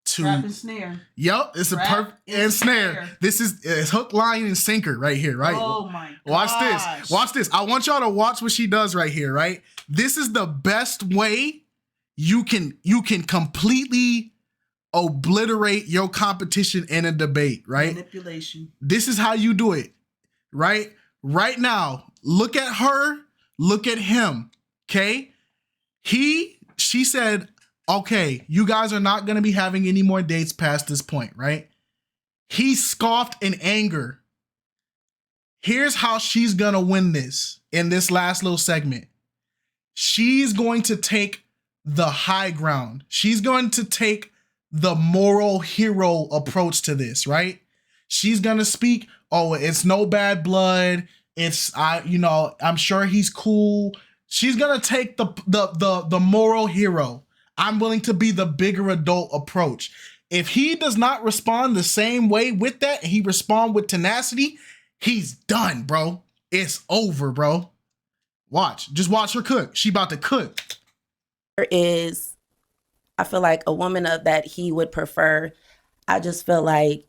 Trap to. and snare. Yep, it's a Trap perfect and and snare. snare. This is it's hook, line, and sinker right here, right? Oh my god. Watch this. Watch this. I want y'all to watch what she does right here, right? This is the best way you can completely obliterate your competition in a debate, right? Manipulation. This is how you do it, right? Right now, look at her, look at him, okay? She said, okay, you guys are not going to be having any more dates past this point, right? He scoffed in anger. Here's how she's going to win this in this last little segment. She's going to take the high ground. She's going to take the moral hero approach to this, right? She's going to speak, oh, it's no bad blood. I'm sure he's cool. She's going to take the moral hero. I'm willing to be the bigger adult approach. If he does not respond the same way with that, and he respond with tenacity, he's done, bro. It's over, bro. Just watch her cook. She about to cook. is, I feel like a woman of that he would prefer. I just feel like,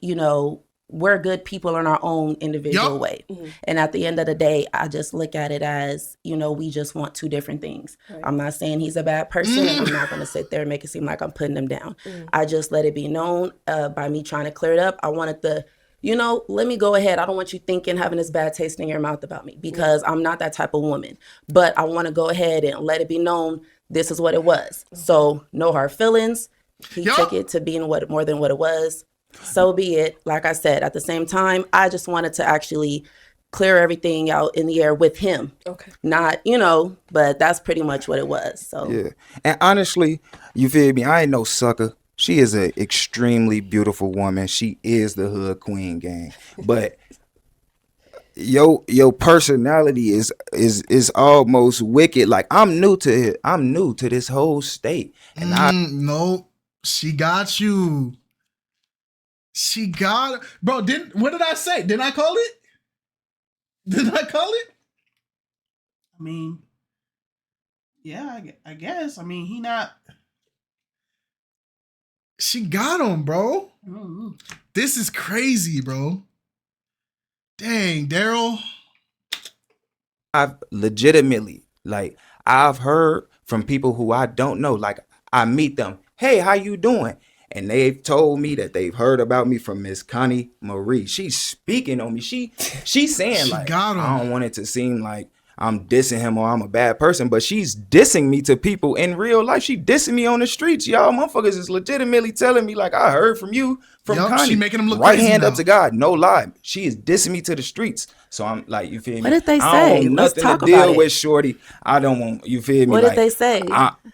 we're good people in our own individual Yup. way. Mhm. And at the end of the day, I just look at it as, we just want two different things. Right. I'm not saying he's a bad person. And I'm not going to sit there and make it seem like I'm putting him down. I just let it be known by me trying to clear it up. I wanted to, let me go ahead. I don't want you having this bad taste in your mouth about me because I'm not that type of woman. But I want to go ahead and let it be known this is what it was. So no hard feelings. He Yup. took it to being more than what it was. So be it. Like I said, at the same time, I just wanted to actually clear everything out in the air with him. okay. Not, but that's pretty much what it was. So Yeah. And honestly, you feel me? I ain't no sucker. She is an extremely beautiful woman. She is the hood queen, gang. But your personality is almost wicked. Like I'm new to this whole state, and No, she got you. She got bro. What did I say? Didn't I call it? Did I call it? I mean, yeah, I guess. I mean, he not. She got him, bro. Mm-hmm. This is crazy, bro. Dang, Daryl. I've legitimately, like, I've heard from people who I don't know. Like, I meet them. Hey, how you doing? And they've told me that they've heard about me from Miss Connie Marie. She's speaking on me. She's saying, She like, got him. I don't want it to seem like I'm dissing him or I'm a bad person, but she's dissing me to people in real life. She dissing me on the streets. Y'all motherfuckers is legitimately telling me, like, I heard from you, from Yup, Connie. she making him look right crazy hand now. up to God. No lie. She is dissing me to the streets. So I'm like, you feel me? What did they I say? don't want Let's nothing talk to deal about it. with shorty. I don't want, you feel me? What like, did they say?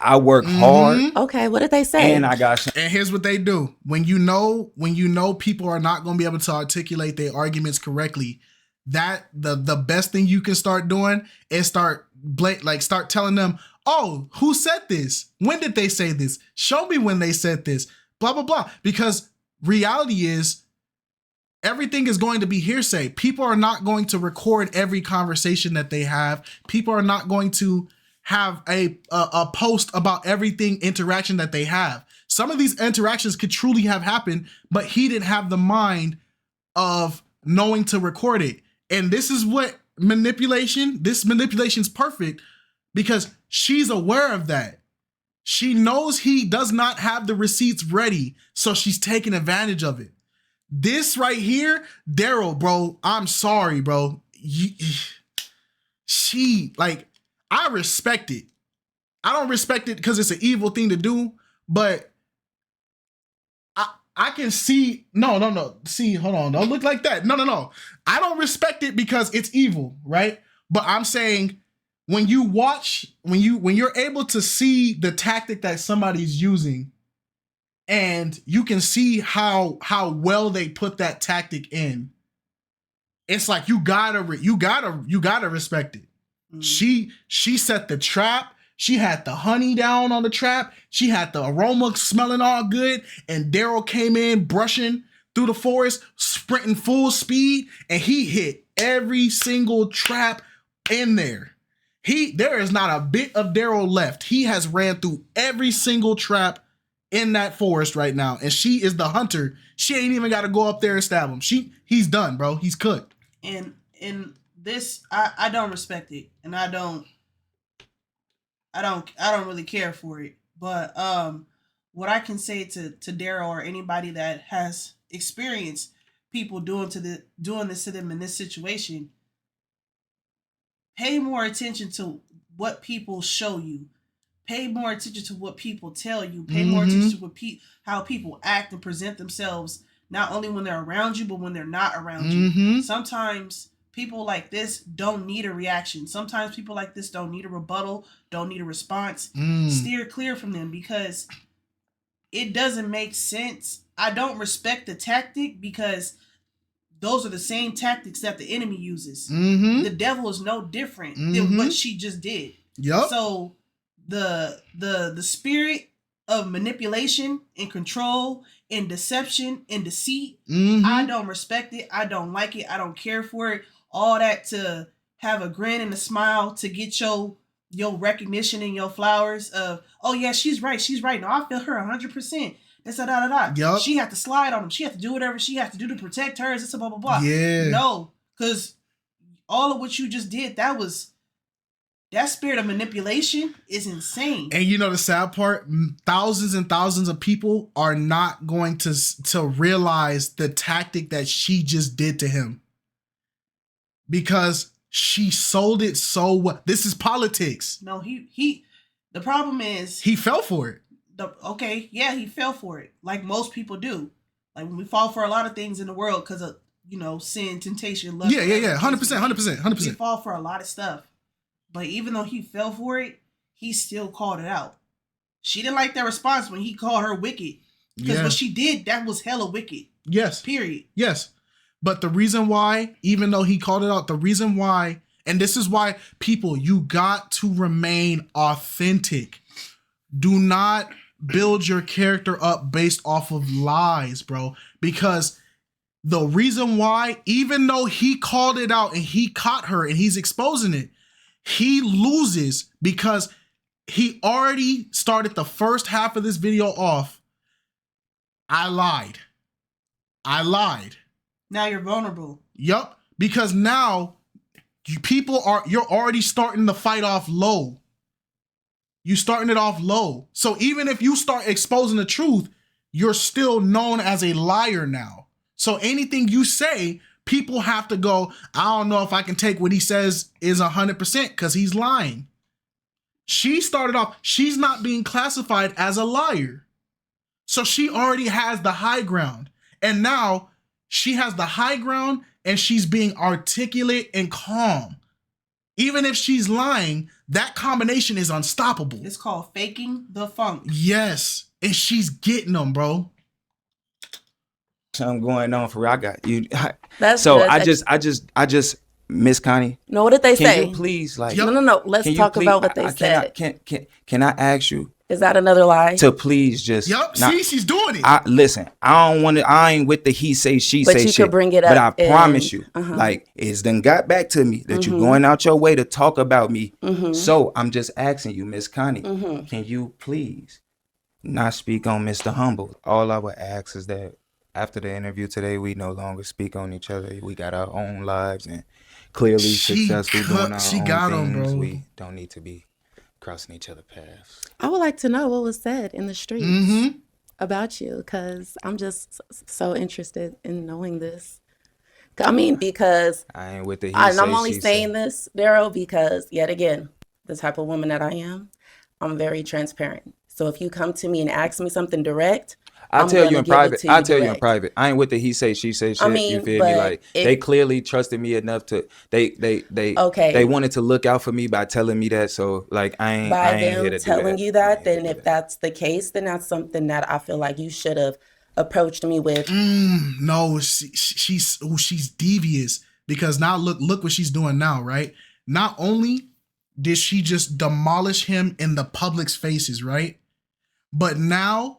I work hard Okay, what did they say? and I got And here's what they do. When you know people are not going to be able to articulate their arguments correctly, that the best thing you can start doing is start telling them, oh, who said this? When did they say this? Show me when they said this. Blah, blah, blah. Because reality is everything is going to be hearsay. People are not going to record every conversation that they have. People are not going to have a post about everything interaction that they have. Some of these interactions could truly have happened, but he didn't have the mind of knowing to record it. And this is what this manipulation's perfect because she's aware of that. She knows he does not have the receipts ready, so she's taking advantage of it. This right here, Daryl, bro, I'm sorry, bro. I respect it. I don't respect it because it's an evil thing to do, but I can see, no. See, hold on. Don't look like that. No. I don't respect it because it's evil, right? But I'm saying when you're able to see the tactic that somebody's using and you can see how well they put that tactic in, it's like you gotta respect it. Mm. She set the trap. She had the honey down on the trap. She had the aroma smelling all good. And Daryl came in brushing through the forest, sprinting full speed, and he hit every single trap in there. There is not a bit of Daryl left. He has ran through every single trap in that forest right now. And she is the hunter. She ain't even got to go up there and stab him. He's done, bro. He's cooked. And in this, I don't respect it. And I don't really care for it. But what I can say to Daryl or anybody that has experienced people doing this to them in this situation, pay more attention to what people show you. Pay more attention to what people tell you. Pay more attention to how people act and present themselves, not only when they're around you, but when they're not around you. Sometimes people like this don't need a reaction. Sometimes people like this don't need a rebuttal, don't need a response. Steer clear from them because it doesn't make sense. I don't respect the tactic because those are the same tactics that the enemy uses. The devil is no different than what she just did. Yep. So the spirit of manipulation and control and deception and deceit, I don't respect it. I don't like it. I don't care for it. All that to have a grin and a smile to get your recognition and your flowers of, oh yeah, she's right. No, I feel her 100%. That's Yep. She had to slide on him. She had to do whatever she had to do to protect hers. It's a blah blah blah. Yeah. No, because all of what you just did, that spirit of manipulation is insane. And you know the sad part, thousands and thousands of people are not going to realize the tactic that she just did to him. Because she sold it so well. This is politics. No, the problem is he fell for it. He fell for it. Like most people do. Like when we fall for a lot of things in the world because of, sin, temptation, love. Yeah. 100%. We fall for a lot of stuff. But even though he fell for it, he still called it out. She didn't like that response when he called her wicked. Because what she did, that was hella wicked. Yes. Period. Yes. But the reason why, even though he called it out, the reason why, and this is why people, you got to remain authentic. Do not build your character up based off of lies, bro. Because the reason why, even though he called it out and he caught her and he's exposing it, he loses because he already started the first half of this video off. I lied. Now you're vulnerable. Yup. Because now you're already starting the fight off low. You starting it off low. So even if you start exposing the truth, you're still known as a liar now. So anything you say, people have to go, I don't know if I can take what he says is 100% because he's lying. She started off, she's not being classified as a liar. So she already has the high ground. And now she has the high ground and she's being articulate and calm. Even if she's lying, that combination is unstoppable. It's called faking the funk. Yes. And she's getting them, bro. Something going on for real. I got you. That's So good. I just Miss Connie. No, what did they Can say? you please like? No. Let's can you talk please- about what they I said. Can I ask you Is that another lie? to please just? Yup. not- See, she's doing it. Listen, I don't want to. I ain't with the he say she But say you shit. could bring it But I up and- promise you, uh-huh. like it's done got back to me that you going out your way to talk about me. So I'm just asking you, Miss Connie, can you please not speak on Mr. Humble? All I would ask is that after the interview today, we no longer speak on each other. We got our own lives and clearly successful doing our own things. Bro. We don't need to be crossing each other's paths. I would like to know what was said in the streets Mm-hmm. about you, because I'm just so interested in knowing this. I mean, because I ain't with the he and say, I'm only she saying say. this, Daryl, because yet again, the type of woman that I am, I'm very transparent. So if you come to me and ask me something direct, I'll I'm tell you gonna in give it private. to you I'll tell you in direct. private. I ain't with the he say she say shit. mean, you feel me? but Like if- they clearly trusted me enough to Okay. They wanted to look out for me by telling me that. So like I ain't By here them to do telling that. you I that, ain't here then to if do that. that's the case, then that's something that I feel like you should have approached me with. No, she's devious because now look what she's doing now, right? Not only did she just demolish him in the public's faces, right? But now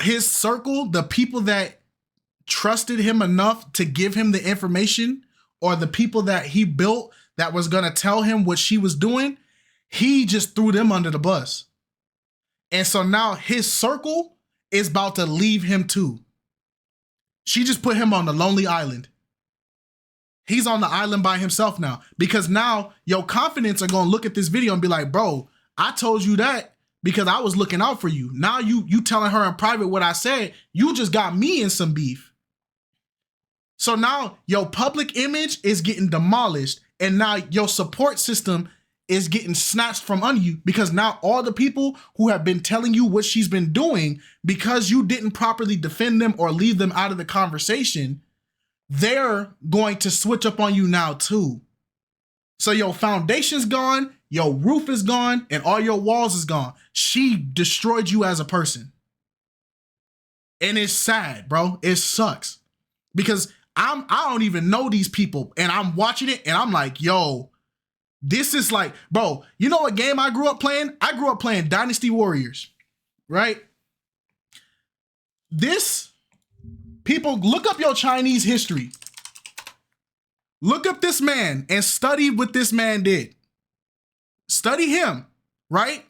his circle, the people that trusted him enough to give him the information, or the people that he built that was gonna tell him what she was doing, he just threw them under the bus. And so now his circle is about to leave him too. She just put him on the lonely island. He's on the island by himself now, because now your confidence are gonna look at this video and be like, bro, I told you that because I was looking out for you. Now you telling her in private what I said, you just got me in some beef. So now your public image is getting demolished, and now your support system is getting snatched from under you, because now all the people who have been telling you what she's been doing, because you didn't properly defend them or leave them out of the conversation, they're going to switch up on you now too. So your foundation's gone, your roof is gone, and all your walls is gone. She destroyed you as a person. And it's sad, bro. It sucks. Because I don't even know these people, and I'm watching it and I'm like, yo, this is like, bro, you know what game I grew up playing? I grew up playing Dynasty Warriors, right? People, look up your Chinese history. Look up this man and study what this man did. Study him, right?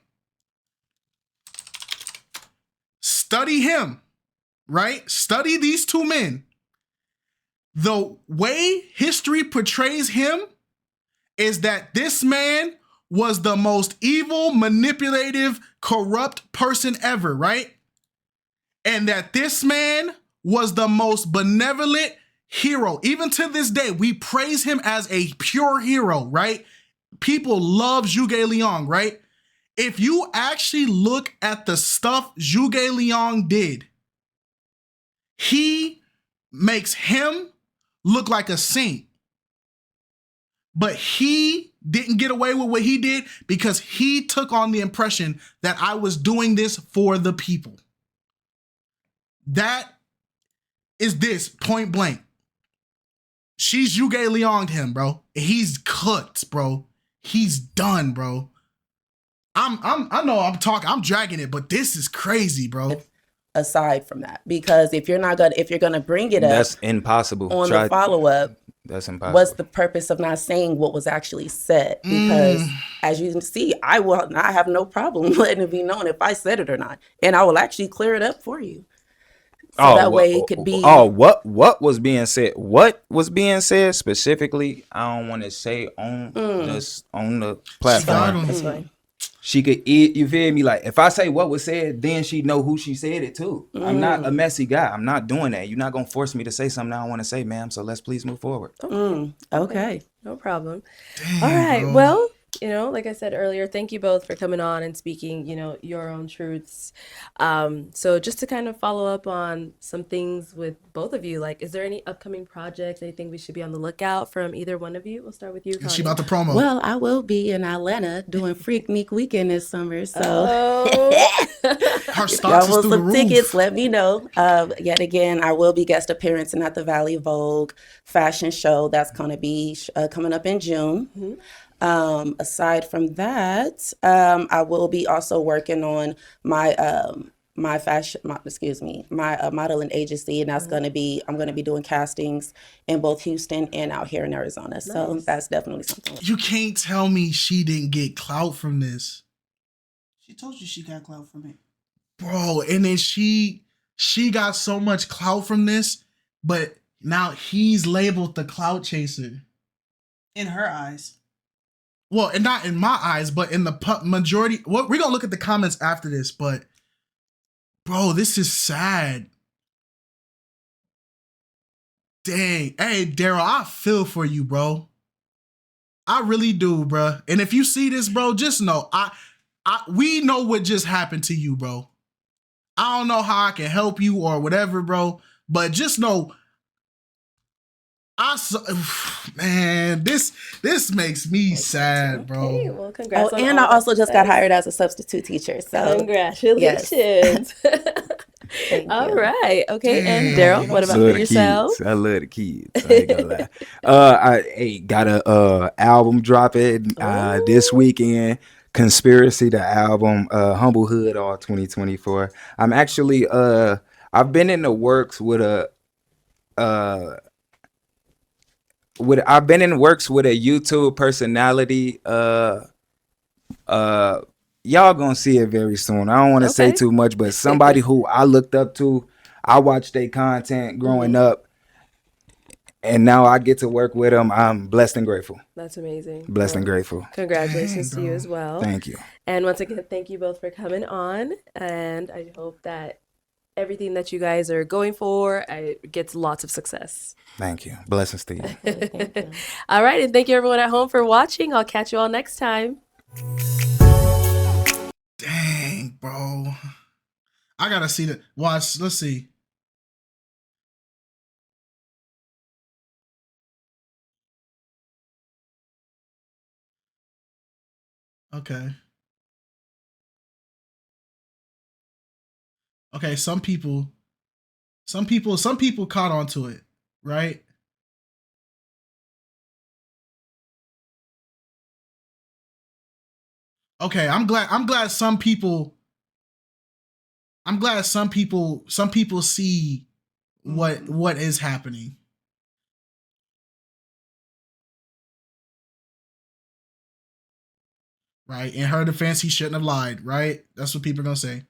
Study him, right? Study these two men. The way history portrays him is that this man was the most evil, manipulative, corrupt person ever, right? And that this man was the most benevolent hero. Even to this day, we praise him as a pure hero, right? People love Zhuge Liang, right? If you actually look at the stuff Zhuge Liang did, he makes him look like a saint. But he didn't get away with what he did because he took on the impression that I was doing this for the people. That is this, point blank. She's Yuge Leong'd him, bro. He's cooked, bro. He's done, bro. I know I'm dragging it, but this is crazy, bro. Aside from that, because if you're gonna bring it up, That's impossible. on the follow up. That's impossible. What's the purpose of not saying what was actually said? Because as you can see, I have no problem letting it be known if I said it or not, and I will actually clear it up for you. So that way it could be. Oh, what was being said? What was being said specifically? I don't want to say on the platform. That's fine. She could eat, you feel me? Like if I say what was said, then she know who she said it to. I'm not a messy guy. I'm not doing that. You're not gonna force me to say something I don't want to say, ma'am. So let's please move forward. Okay. No problem. Damn, All right. bro. Well, like I said earlier, thank you both for coming on and speaking, your own truths. So just to kind of follow up on some things with both of you, like, is there any upcoming projects, anything we should be on the lookout from either one of you? We'll start with you, Connie. She about to promo. Well, I will be in Atlanta doing Freaknik Weekend this summer, so Her stocks is y'all through want the some roof. tickets? Let me know. Yet again, I will be guest appearancing at the Valley Vogue fashion show. That's going to be coming up in June. Aside from that, I will be also working on my modeling agency, and that's I'm going to be doing castings in both Houston and out here in Arizona. So that's definitely something. You can't tell me she didn't get clout from this, She told you she got clout from it. bro. And then she got so much clout from this, but now he's labeled the clout chaser. In her eyes. Well, and not in my eyes, but in the majority. Well, we're gonna look at the comments after this, but bro, this is sad. Dang. Hey, Daryl, I feel for you, bro. I really do, bro. And if you see this, bro, just know we know what just happened to you, bro. I don't know how I can help you or whatever, bro, but just know man, this makes me sad, bro. Okay, well, congrats. And I also just got hired as a substitute teacher. So Congratulations. All right. Okay. And Daryl, what about for yourself? I love the kids. I ain't gonna lie. I got a album dropping this weekend. Conspiracy, the album, Humble Hood, all 2024. I'm actually I've been in the works with a YouTube personality. Y'all gonna see it very soon. I don't want to say too much, but somebody who I looked up to, I watched their content growing up, and now I get to work with them. I'm blessed and grateful. That's amazing. Blessed and grateful. Congratulations to you as well. Thank you. And once again, thank you both for coming on. And I hope that everything that you guys are going for gets lots of success. Thank you. Blessings to you. All right. And thank you everyone at home for watching. I'll catch you all next time. Dang, bro. I gotta see the watch. Let's see. Okay. Okay, some people caught on to it, right? Okay, I'm glad some people see what is happening. Right? In her defense, he shouldn't have lied, right? That's what people are gonna say.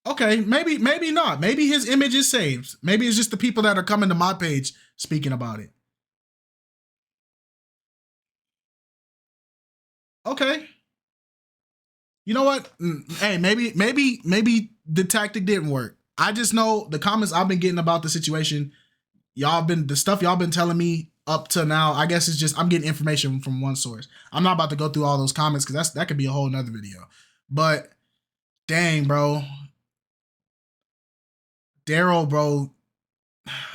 Okay, maybe not. Maybe his image is saved. Maybe it's just the people that are coming to my page speaking about it. Okay. You know what? Hey, maybe the tactic didn't work. I just know the comments I've been getting about the situation, the stuff y'all been telling me up to now, I guess it's just I'm getting information from one source. I'm not about to go through all those comments because that could be a whole nother video. But dang, bro. Daryl, bro,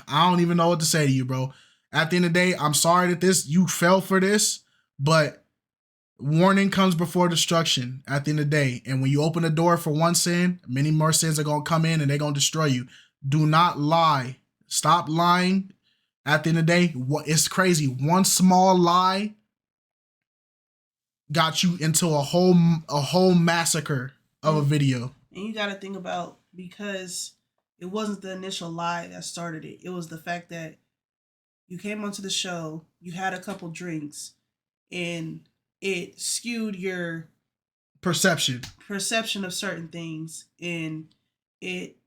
I don't even know what to say to you, bro. At the end of the day, I'm sorry that you fell for this, but Warning comes before destruction at the end of the day. And when you open the door for one sin, many more sins are going to come in and they're going to destroy you. Do not lie. Stop lying. At the end of the day, it's crazy. One small lie got you into a whole massacre of a video. And you got to think about, because it wasn't the initial lie that started it. It was the fact that you came onto the show, you had a couple drinks, and it skewed your perception of certain things, and it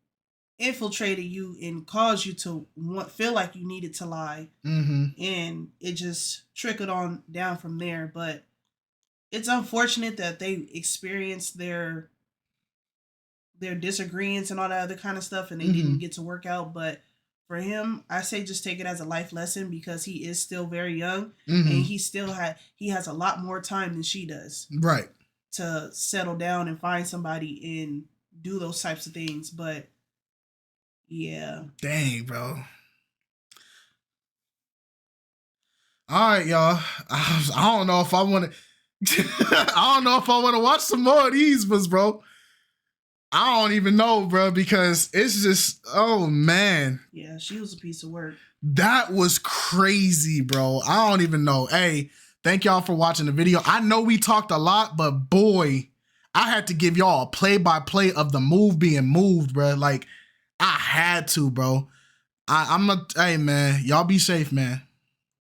infiltrated you and caused you to feel like you needed to lie. And it just trickled on down from there. But it's unfortunate that they experienced their disagreements and all that other kind of stuff, and they didn't get to work out. But for him, I say just take it as a life lesson, because he is still very young, and he has a lot more time than she does, right, to settle down and find somebody and do those types of things. But yeah, dang, bro. All right, y'all. I don't know if I want to. I don't know if I want to watch some more of these, bro. I don't even know, bro, because it's just, oh man. Yeah, she was a piece of work. That was crazy, bro. I don't even know. Hey, thank y'all for watching the video. I know we talked a lot, but boy, I had to give y'all a play-by-play of the move being moved, bro. Like, I had to, bro. Hey, man, y'all be safe, man.